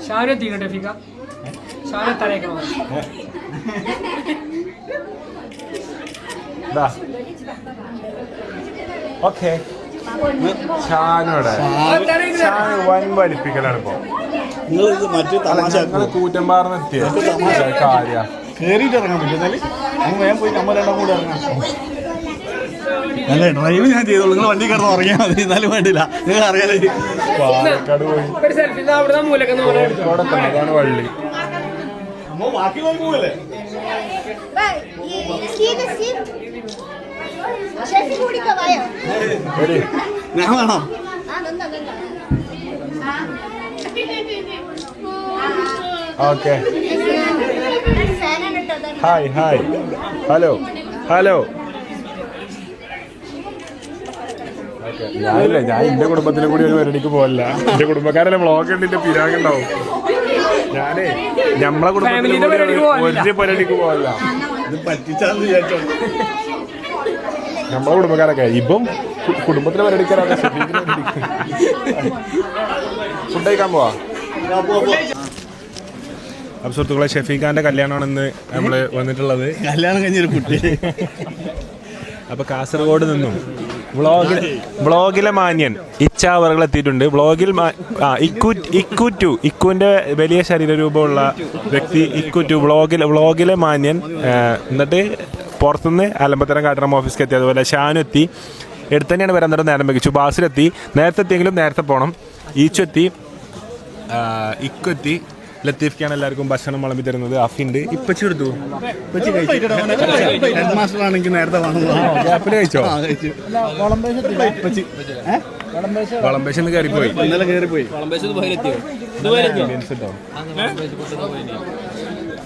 ഷാരു എത്തിക്കട്ടെ ഫിക്ക, ഷാരു തലയേക്കണോ? ഓക്കെ, ഷാനോടെ ഷാന് വൻ പഠിപ്പിക്കലാണ് ഇപ്പൊ. നിങ്ങൾ മറ്റു തമാശ ഞങ്ങള് കൂറ്റമ്പാർന്ന് എത്തിയ കാര്യ കേറിയിട്ട് ഇറങ്ങാൻ പറ്റും. എന്നാലും അങ്ങ് വേഗം പോയി നമ്മൾ രണ്ടാം കൂടെ ഇറങ്ങാം. അല്ല, ഡ്രൈവ് ഞാൻ ചെയ്തോളൂ, നിങ്ങൾ വണ്ടി കിടന്ന് ഉറങ്ങിയാൽ മതി. എന്നാലും വേണ്ടില്ല, നിങ്ങൾ അറിയാലേ. പാലക്കാട് പോയി ഒരു സെൽഫി അവിടെ മൂലക്കെന്ന് കോഴിക്കോടെത്തണം, അതാണ് വള്ളി. അമ്മ ബാക്കി പോയി പോവല്ലേ? വരി. ഞാൻ വേണം. Okay, hi hi, hello hello. ഞാനില്ല, ഞാൻ എന്റെ കുടുംബത്തിനെ കൂടി ഒരു പരിപാടിക്ക് പോകല്ല. എന്റെ കുടുംബക്കാരല്ലേ വ്ളോഗ് കണ്ടിട്ട് പിരാഗുണ്ടാവും. ഞാനേ നമ്മളെ കുടുംബത്തിലെ ഒരു പരിപാടിക്ക് പോകല്ല. ഇത് പറ്റിച്ചാന്ന് വിചാരിച്ചോ. നമ്മളെ കുടുംബക്കാരൊക്കെ ഇപ്പം കുടുംബത്തിലെ പരിപാടിക്കാരാണ്. ഫുഡ് കഴിക്കാൻ പോവാ. അപ്പൊ സുഹൃത്തുക്കളെ, ഷഫീഖാന്റെ കല്യാണമാണെന്ന് നമ്മള് വന്നിട്ടുള്ളത്. കല്യാണം കഴിഞ്ഞൊരു കുട്ടി. അപ്പൊ കാസർഗോഡ് നിന്നും വ്ളോഗിലെ മാന്യൻ ഇച്ഛാവറുകൾ എത്തിയിട്ടുണ്ട്. വ്ളോഗിൽ ഇക്കുവിന്റെ വലിയ ശരീരരൂപമുള്ള വ്യക്തി ഇക്കുറ്റു വ്ളോഗിലെ മാന്യൻ. എന്നിട്ട് പുറത്തുനിന്ന് അലമ്പത്തരം കാട്ടണം ഓഫീസിൽ എത്തി. അതുപോലെ ഷാനു എത്തി. എടുത്ത് തന്നെയാണ് വരാൻ നേരം നേരം വെച്ചു. ബാസിലെത്തി, നേരത്തെ എത്തിയെങ്കിലും നേരത്തെ പോകണം. ഈച്ചു എത്തി, ഇക്കുറ്റി, ലത്തീഫ്ക്കാണ് എല്ലാവർക്കും ഭക്ഷണം വിളമ്പി തരുന്നത്. അഫിണ്ട് ഇപ്പച്ചി എടുത്തു. ഹെഡ് മാസ്റ്റർ ആണെങ്കിൽ നേരത്തെ ഗ്യാപ്പിൽ കഴിച്ചോ? വളമ്പേശന്ന് കയറിപ്പോയി. ഇന്നലെ കയറിപ്പോയി.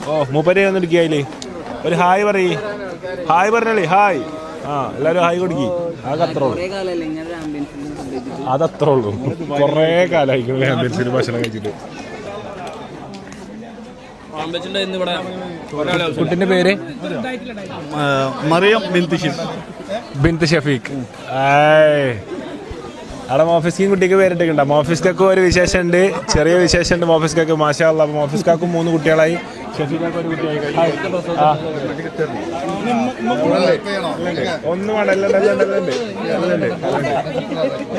ഓ മൂപ്പരെ ഒന്ന് എടുക്കിയായില്ലേ? ഒരു ഹായ് പറയ്. ഹായ് പറഞ്ഞോളി. ഹായ്. ആ എല്ലാരും ഹായ് കൊടുക്കി. അതത്രേ ഉള്ളൂ. അതത്രേ ഉള്ളൂ. കൊറേ കാലമായിരിക്കും ആംബുലൻസിൽ ഭക്ഷണം കഴിച്ചിട്ട്. കുട്ടിന്റെ പേര് മറിയം ബിന്ത് ഷഫീഖ്. അവിടെ മോഫിസ്ക്കും കുട്ടിക്ക് പേരിട്ടിട്ടുണ്ടോ? മോഫിസ്ക്കും ഒരു വിശേഷമുണ്ട്, ചെറിയ വിശേഷമുണ്ട് മോഫിസ്ക്കൊക്കെ. മാഷാ അല്ലാ. അപ്പോൾ മോഫിസ്ക്കും 3 കുട്ടികളായി, ഷഫീഖാക്ക് ഒരു കുട്ടിയായി. ഒന്നും വേണ്ട, എല്ലാം.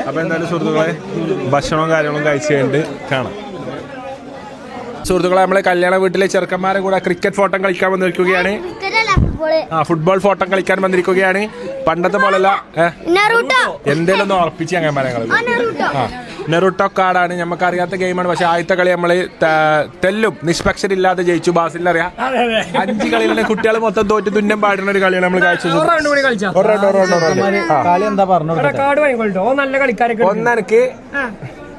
അപ്പൊ എന്തായാലും സുഹൃത്തുക്കളെ, ഭക്ഷണവും കാര്യങ്ങളും കഴിച്ചു കഴിഞ്ഞിട്ട് കാണാം. സുഹൃത്തുക്കളെ, നമ്മളെ കല്യാണ വീട്ടിലെ ചെറുക്കന്മാരെ കൂടെ ക്രിക്കറ്റ് ഫോട്ടോ കളിക്കാൻ വന്നിരിക്കുകയാണ്. ഫുട്ബോൾ ഫോട്ടോ കളിക്കാൻ വന്നിരിക്കുകയാണ്. പണ്ടത്തെ പോലല്ല, എന്തേലും ഒന്ന് ഉറപ്പിച്ച് അങ്ങനെ ഞങ്ങൾ. നെറുട്ടോ കാർഡാണ്, നമുക്ക് അറിയാത്ത ഗെയിമാണ്. പക്ഷെ ആദ്യത്തെ കളി നമ്മള് തെല്ലും നിഷ്പക്ഷരില്ലാതെ ജയിച്ചു. ബാസിലറിയാം 5 കളിയിലെ കുട്ടികൾ മൊത്തം തോറ്റ് തുന്നം പാടുന്ന ഒരു കളിയാണ് നമ്മൾ കാഴ്ചവെച്ചത്. കളി എന്താ പറഞ്ഞു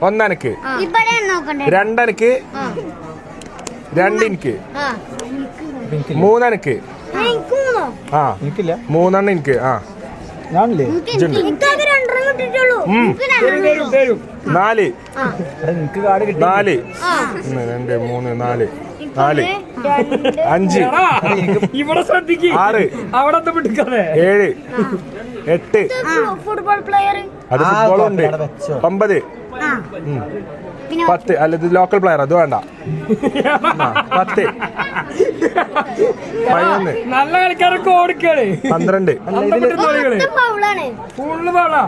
ഒന്നനക്ക് രണ്ടനക്ക് രണ്ടിനിക്ക് മൂന്നനക്ക് എനിക്കില്ല. 3 എനിക്ക് ഞാനില്ലേ 4 എനിക്ക് കാർഡ് കിട്ടി. 4 1 2 3 4 4 5 ഇവിടെ ശ്രദ്ധിക്ക്, 6 അവിടെ 7 8 ഫുട്ബോൾ പ്ലെയർ അത് ഫുട്ബോളുണ്ട്. 9 10 അല്ല, ഇത് ലോക്കൽ പ്ലെയർ, അത് വേണ്ട. 10 11 നല്ല കളിക്കാരൊക്കെ ഓടിക്കാണ്. 12 ഫുള്ള് പാടാ.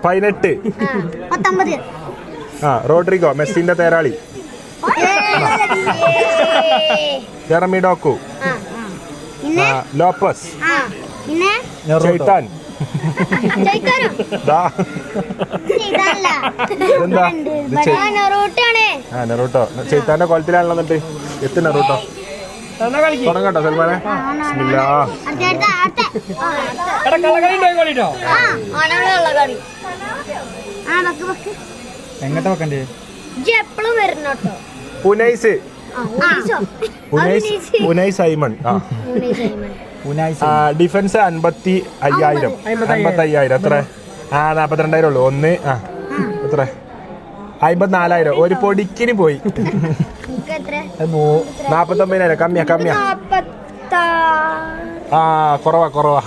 18 റോഡ്രിഗോ, മെസ്സിന്റെ തേരാളി. Jeremy ഡോക്കു, Lopez, ചൈത്താൻ. നെറൂട്ടോ ചൈത്താന്റെ കോലത്തിലാണല്ലോ. എന്നിട്ട് എത്തി നെറൂട്ടോ തുടങ്ങട്ടോ സൽമാനെ. എങ്ങനത്തെ വെക്കണ്ടേ? പുനൈസ് സൈമൺ. ഡിഫൻസ് 55,000. എത്ര? 42,000 ഉള്ളു. 1 എത്ര? 54,000. ഒരു പൊടിക്കിന് പോയി. 49,000. കമ്മിയാ കുറവാ.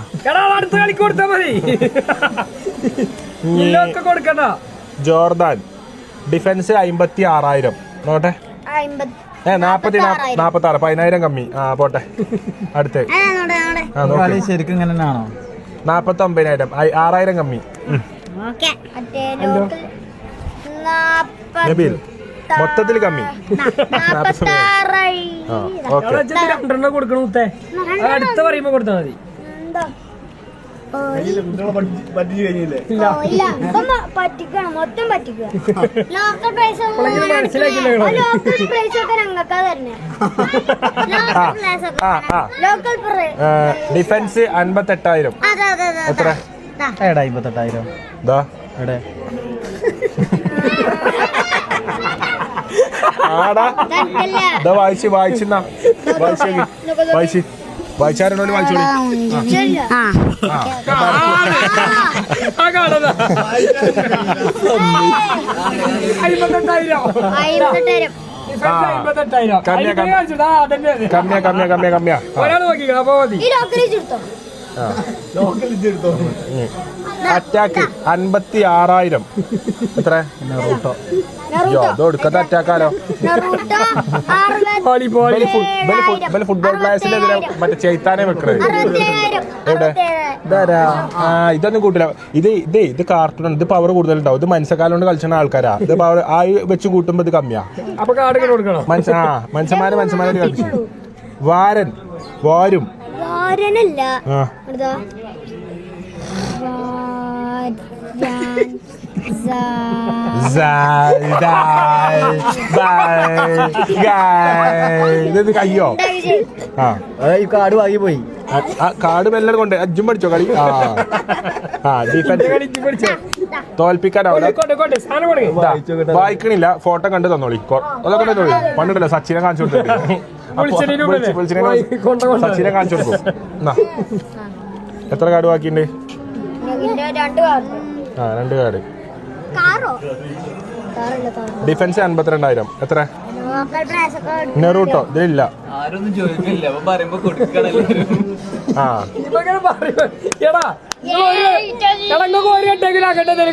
അടുത്ത കളിക്ക് കൊടുത്താ മതി, കൊടുക്കണ്ട. Jordan defence 56,000. നോട്ടെ 46 10,000 കമ്മി. പോട്ടെ അടുത്ത്. കളി ശരിക്കും ഇങ്ങനെ തന്നെയാണോ? 49,000 6,000 കമ്മി. നബീൽ മൊത്തത്തിൽ കമ്മി. രണ്ടെണ്ണം കൊടുക്കണം മുത്തേ, അടുത്ത പറയുമ്പോ കൊടുത്താ മതി. പറ്റിച്ചു കഴിഞ്ഞില്ലേ? പറ്റിക്കണം, മൊത്തം പറ്റിക്കുക. Local price local defence 58,000. എത്ര? 58,000. എവിടെ? ആടാ വായിച്ചാരോട് വായിച്ചോളി. കമ്മിയാ. ഒരാൾ നോക്കിക്കണം, അപ്പൊ മതി. അറ്റാക്ക് 56,000. എത്ര? എടുക്കത്തെ അറ്റാക്കാലോ. ഫുട്ബോൾ പ്ലേയേഴ്സിനെതിരെ മറ്റേ ചൈത്താനെ വെക്കണത്. എവിടെ? ഇതൊന്നും കൂട്ടില്ല. ഇത് കാർട്ടൂൺ. ഇത് പവർ കൂടുതലുണ്ടാവും. ഇത് മനസ്സക്കാലം കൊണ്ട് കളിച്ച ആൾക്കാരാ. ഇത് പവർ ആയി വെച്ച് കൂട്ടുമ്പോ ഇത് കമ്മിയാ. അപ്പൊ കാർഡ് കൊടുക്കണം. മനുഷ്യന്മാരെ കളിച്ചു. വാരും ഇത് കയ്യോ? ഈ കാർഡ് വാങ്ങി പോയി. കാർഡ് മെല്ലം കൊണ്ട് അജ്ജും പഠിച്ചോ കളി. തോൽപ്പിക്കാനാവില്ല. വായിക്കണില്ല. ഫോട്ടോ കണ്ട് തന്നോളി. അതൊക്കെ തന്നോളി. പണ്ടുണ്ടല്ലോ സച്ചിനെ കാണിച്ചു കൊടുത്തിട്ട്. സച്ചിനെ കാണിച്ചു കൊടുക്കും. എത്ര കാർഡ് ബാക്കിയുണ്ട്? 2 കാർഡ്. ഡിഫൻസ് 52,000. എത്ര? നെറൂട്ടോ ഇതിലില്ല. ആരൊന്നും ചോദിക്കില്ല, അപ്പൊ പറയുമ്പോ കൊടുക്കണല്ലോ.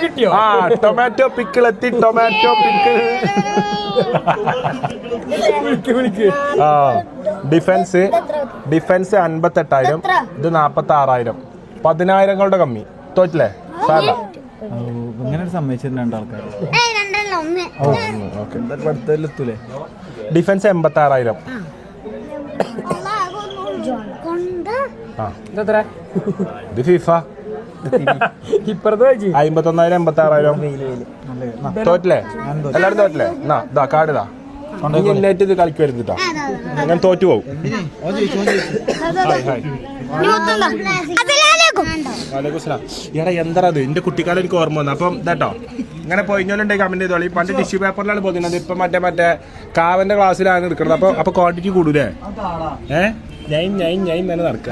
കിട്ടിയോ? ടൊമാറ്റോ പിക്കിൾ എത്തി. Tomato pickle. ഡിഫൻസ് 58,000. ഇത് 46,000. 10,000 കമ്മി. തോറ്റില്ലേ? സാറില്ല. ഇങ്ങനെ ഒരു സമ്മതിച്ചിട്ടുണ്ട് ആൾക്കാർ. ഓക്കെ. പഠിത്തത്തിലെത്തൂലേ? ഡിഫൻസ് 86,000. ആ ഇതെത്ര ഇത് ഫിഫ ഇപ്പുറത്ത് വെച്ച് 51,000 86,000. തോറ്റില്ലേ എല്ലാരും തോറ്റില്ലേ? എന്നാ ഇതാ കാർഡ് ഇതാ. എല്ലായിട്ട് ഇത് കളിക്കരുത് കേട്ടോ, ഞാൻ തോറ്റു പോകും. എടാ എന്താ അത് എന്റെ കുട്ടിക്കാലം എനിക്ക് ഓർമ്മ വന്നു. അപ്പം ഇതാട്ടോ ഇങ്ങനെ പോയിഞ്ഞോലുണ്ടെങ്കിൽ കമന്റ് ചെയ്തോളി. പണ്ട് ടിഷ്യൂ പേപ്പറിലാണ് പോകുന്നത്, ഇപ്പൊ മറ്റേ കാവന്റെ ക്ലാസ്സിലാണ് എടുക്കുന്നത്. അപ്പൊ ക്വാണ്ടിറ്റി കൂടൂലേ? ഞാൻ തന്നെ നടക്ക.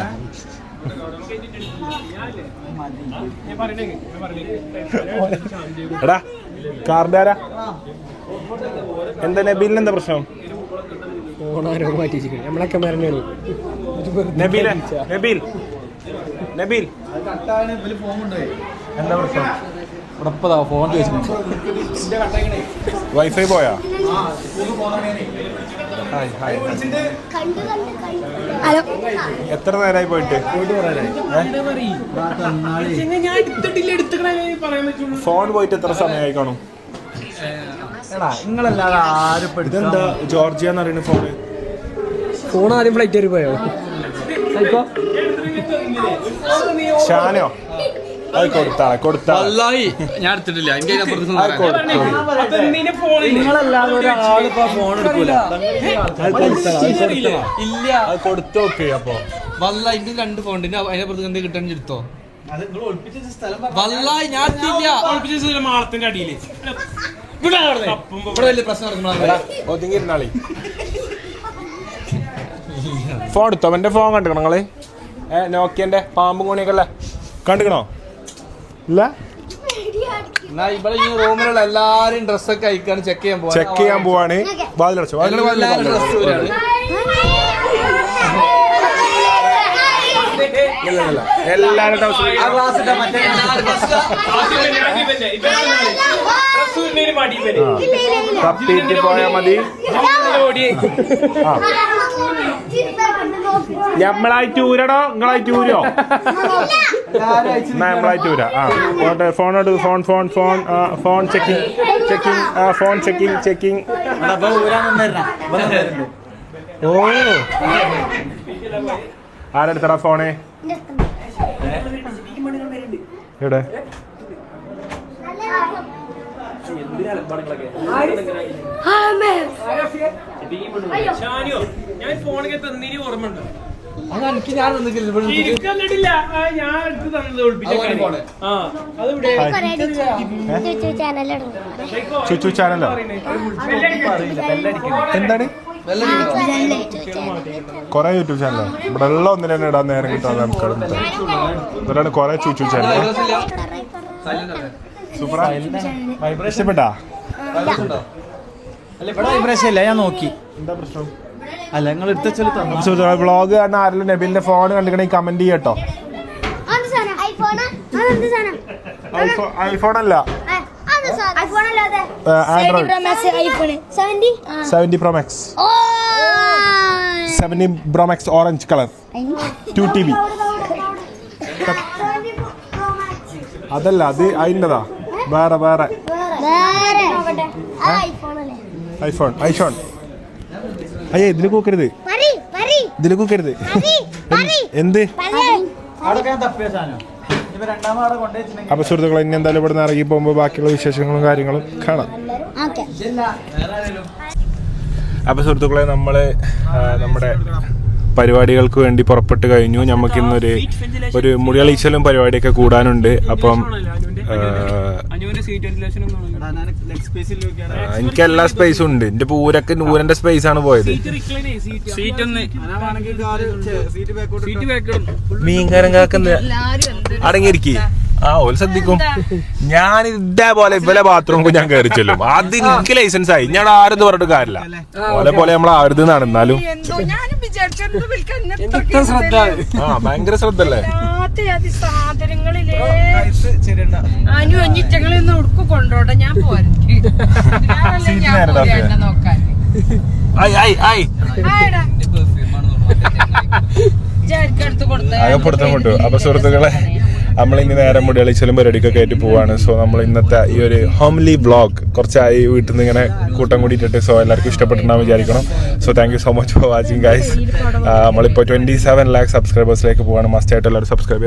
എടാ കാർഡ് ആരാ? എന്താ നബീലിന് എന്താ പ്രശ്നം? ഫോണാരോ മാറ്റി നമ്മളൊക്കെ മരണമാണ്. നബീൽ എന്താ പ്രശ്നം? ഫോൺ വൈഫൈ പോയാ? എത്ര നേരമായി പോയിട്ട്? ഫോൺ പോയിട്ട് എത്ര സമയമായി കാണും? നിങ്ങളല്ലാതെ ആരും ഇതെന്താ ജോർജിയ എന്ന് പറയുന്ന ഫോണ്? ഫോൺ ആദ്യം ഫ്ലൈറ്റ് കയറി പോയോ? ഷാനോ? അത് കൊടുത്താ ഞാൻ എടുത്തിട്ടില്ല. നിങ്ങളല്ലാതെ ഒരാളിപ്പോ ഫോൺ എടുക്കൂല. ഇല്ല, അത് കൊടുത്തു നോക്ക്. അപ്പൊ വല്ല എന്റെ 2 ഫോണിന് അതിനെപ്പുറത്ത് എന്ത് കിട്ടാൻ എടുത്തോ? വല്ലായി ഞാൻ എടുത്തില്ല. മാളത്തിന്റെ അടിയിൽ ഇവിടെ വലിയ പ്രശ്നം നടക്കണ ഒതുങ്ങിരുന്നാളി. ഫോൺ എടുത്തോ? എന്റെ ഫോൺ കണ്ടിക്കണോ നിങ്ങള്? നോക്കിയന്റെ പാമ്പും കോണിയൊക്കെ അല്ലേ കണ്ടിക്കണോ? ഇല്ല. ഇവിടെ ഈ റൂമിലുള്ള എല്ലാരും ഡ്രസ്സൊക്കെ അയക്കാണ് ചെക്ക് ചെയ്യാൻ പോവാണ്. വാതിലടച്ചോ? എല്ലാരും തപ്പിട്ട് പോയാ മതി. നമ്മളായിട്ട് ഊരടോ നിങ്ങളായിട്ട് ഊരോ? നമ്മളായിട്ട് ഊരാ. Phone checking. ഓ ആരെടുത്തടാ ഫോണ്? എവിടെ? ഞാൻ ഫോണിൽ തന്നീന് ഓർമ്മ ഉണ്ടോ? എനിക്ക് ഞാൻ ഇരിക്കണ്ടിട്ടില്ല, ഞാൻ എടുത്ത് തന്നത് ഒളിപ്പിച്ച. ചുച്ചു ചാനലോ? എന്താണ്? കൊറേ യൂട്യൂബ് ചാനലോ? ഇവിടെ ഉള്ള ഒന്നിൽ തന്നെ ഇടാൻ നേരം കിട്ടാതെ നമുക്ക് ഇവരാണ് കൊറേ ചുച്ചു ചാനൽ. സൂപ്പറാ. ഇഷ്ടപ്പെട്ടാ? വൈബ്രേഷൻ ഇല്ല, ഞാൻ നോക്കി. എന്താ പ്രശ്നം? അല്ല നിങ്ങൾ എടുത്ത വ്ളോഗ് കാരണം ആരെങ്കിലും നബീലിന്റെ ഫോൺ കണ്ടിക്കണെങ്കിൽ കമന്റ് ചെയ്യട്ടോ. ഐഫോൺ അല്ല, Android 70 Pro Max. 70 Pro Max orange colour 2TB. അതല്ല, അത് അതിൻ്റെതാ. വേറെ ഐഫോൺ. അയ്യേ ഇതില് കൂക്കരുത്. എന്ത്? അപ്പൊ സുഹൃത്തുക്കളെ, ഇനി എന്തായാലും ഇവിടെ നിന്ന് ഇറങ്ങി പോകുമ്പോൾ ബാക്കിയുള്ള വിശേഷങ്ങളും കാര്യങ്ങളും കാണാം. അപ്പൊ സുഹൃത്തുക്കളെ, നമ്മള് നമ്മുടെ പരിപാടികൾക്ക് വേണ്ടി പുറപ്പെട്ട് കഴിഞ്ഞു. നമുക്കിന്നൊരു മുടിയളീച്ചലും പരിപാടിയൊക്കെ കൂടാനുണ്ട്. അപ്പം എനിക്ക് എല്ലാ സ്പേസും ഉണ്ട്. എന്റെ നൂരന്റെ സ്പേസ് ആണ് പോയത്. മീൻകാരൻ കാക്കുന്ന അടങ്ങിയിരിക്കേ. ഓല് ശ്രദ്ധിക്കും. ഞാൻ ഇതേപോലെ ഇവലെ ബാത്റൂമിൽ ഞാൻ കയറി ചെല്ലും. അത് എനിക്ക് ലൈസൻസ് ആയി. ഞാൻ ആരും പറഞ്ഞിട്ട് കാര്യമില്ല. പോലെ നമ്മൾ ആരുത് നടന്നാലും ഭയങ്കര ശ്രദ്ധ അല്ലേ? കൊണ്ടോട്ടെ, ഞാൻ അപ്പൊ സുഹൃത്തുക്കളെ, നമ്മളിനി നേരെ മുടി കളിച്ചാലും പരിപാടിക്കൊക്കെ ആയിട്ട് പോവാണ്. സോ നമ്മൾ ഇന്നത്തെ ഈ ഒരു ഹോംലി വ്ളോഗ് കുറച്ചായി വീട്ടിൽ നിന്ന് ഇങ്ങനെ കൂട്ടം കൂടിയിട്ടിട്ട്. സോ എല്ലാവർക്കും ഇഷ്ടപ്പെട്ടിട്ടുണ്ടാവും വിചാരിക്കണം. So thank you so much for watching guys. നമ്മളിപ്പോൾ 27 lakh സബ്സ്ക്രൈബേഴ്സിലേക്ക് പോവാണ്. മസ്റ്റ് ആയിട്ട് എല്ലാവരും സബ്സ്ക്രൈബ്.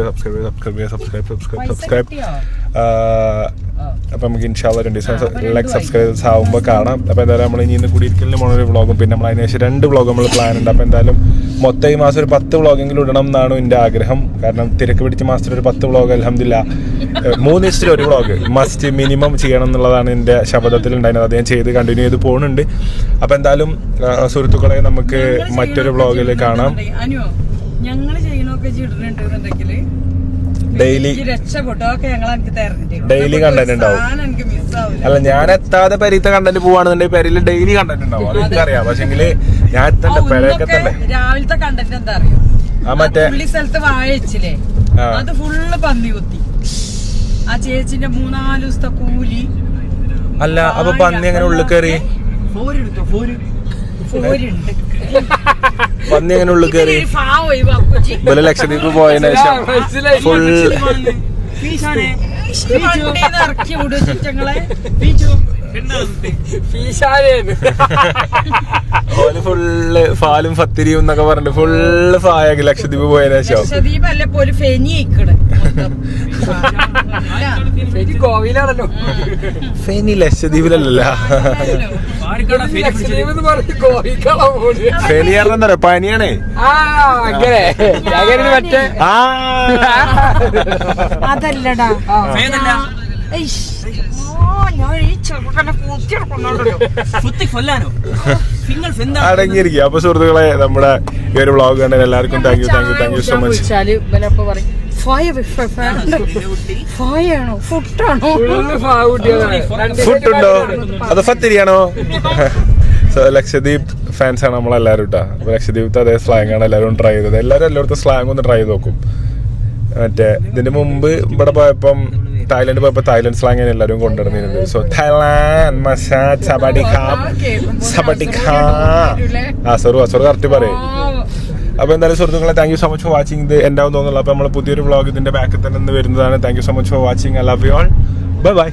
അപ്പം നമുക്ക് ഇൻഷാല്ലാ 27 lakh സബ്സ്ക്രൈബേഴ്സ് ആകുമ്പോൾ കാണാം. അപ്പോൾ എന്തായാലും നമ്മൾ ഇനി ഇന്ന് കൂടിയിരിക്കലിന് പോണൊരു വ്ളോഗും പിന്നെ നമ്മൾ അതിന് ശേഷം 2 വ്ളോഗ് നമ്മൾ പ്ലാൻ ഉണ്ട്. അപ്പോൾ എന്തായാലും മൊത്തം ഈ മാസം ഒരു 10 വ്ളോഗെങ്കിലും ഇടണം എന്നാണ് എൻ്റെ ആഗ്രഹം. കാരണം തിരക്ക് പിടിച്ച മാസത്തിൽ ഒരു 10 വ്ളോഗ് അൽഹംദുലില്ലാ 3 വ്ളോഗ് മസ്റ്റ് മിനിമം ചെയ്യണം എന്നുള്ളതാണ് എൻ്റെ ശബ്ദത്തിൽ ഉണ്ടായിരുന്നത്. അത് ഞാൻ ചെയ്ത് കണ്ടിന്യൂ ചെയ്ത് പോകുന്നുണ്ട്. അപ്പോൾ എന്തായാലും സുഹൃത്തുക്കളെ നമുക്ക് മറ്റൊരു വ്ളോഗിൽ കാണാം. ഞങ്ങള് ചെയ്യണൊക്കെ ചെയ്തിട്ടുണ്ടെങ്കിൽ ഡെയിലി കണ്ടന്റ് ഉണ്ടാവും. അല്ല ഞാൻ എത്താതെ പെരീത്തെ കണ്ടന്റ് പോവാണെന്നുണ്ടെങ്കിൽ പെരയില് ഡെയിലി കണ്ടന്റ് ഉണ്ടാവും. അത് എനിക്കറിയാം. പക്ഷെങ്കില് ഞാൻ എത്തണ്ടേ പെരക്കെത്തണ്ടേ. രാവിലത്തെ കണ്ടന്റ് എന്താ അറിയോ? ആ മറ്റേ സ്ഥലത്ത് വാഴ വെച്ചില്ലേ, അത് ഫുള്ള് പന്നി കുത്തി. ആ ചേച്ചിന്റെ 3-4 ദിവസത്തെ കൂലി. അല്ല അപ്പൊ പന്നി എങ്ങനെ ഉള്ളിൽ കയറി? പന്നി എങ്ങനെ ഉള്ളിൽ കയറി? ഇവര് ലക്ഷദ്വീപ് പോയതിനു ശേഷം ഫുൾ ഇറക്കി വിടുങ്ങളെ ഫുള്ള് ഫാലും ഫത്തിരിയും എന്നൊക്കെ പറഞ്ഞിട്ട് ഫുള്ള് ഫായാക്കി ലക്ഷദ്വീപ് പോയതിനു ശേഷം. ലക്ഷദ്വീപ് അല്ല പോലും ഫെനി ആയിക്കണ്. ഗോവയിലാണല്ലോ. ഫെനി ലക്ഷദ്വീപിലല്ല. ഫെനി പറഞ്ഞ പനിയാണേ. മറ്റേ അതല്ലടാ. അടങ്ങിയിരിക്കും. അപ്പൊ സുഹൃത്തുക്കളെ നമ്മുടെ ഈ ഒരു വ്ളോഗ് കണ്ടത് എല്ലാവർക്കും താങ്ക് യു സോ മച്ച്. ഫുഡുണ്ടോ അതോ ഫത്തിരിയാണോ? ലക്ഷദ്വീപ് ഫാൻസ് ആണ് നമ്മളെല്ലാവരും കേട്ടോ. അപ്പൊ ലക്ഷദ്വീപത്തെ അതേ സ്ലാങ് ആണ് എല്ലാവരും ട്രൈ ചെയ്തത്. എല്ലായിടത്തും സ്ലാങ് ഒന്ന് ട്രൈ ചെയ്ത് നോക്കും. മറ്റേ ഇതിന്റെ മുമ്പ് ഇവിടെ പോയപ്പം തായ്ലൻഡ് പോയപ്പോ തായ്ലൻഡ് സ്ലാങ് ആണ് എല്ലാവരും കൊണ്ടുവരുന്നത്. So Thailand massage sorry correct പറയും. അപ്പൊ എന്തായാലും സുഹൃത്തുക്കളെ thank you so much for watching. ഇത് എന്താവും തോന്നുന്നു. അപ്പൊ നമ്മൾ പുതിയൊരു വ്ളോഗ് ഇതിന്റെ ബാക്കിൽ തന്നെ വരുന്നതാണ്. Thank you so much for watching. I love you all. Bye bye.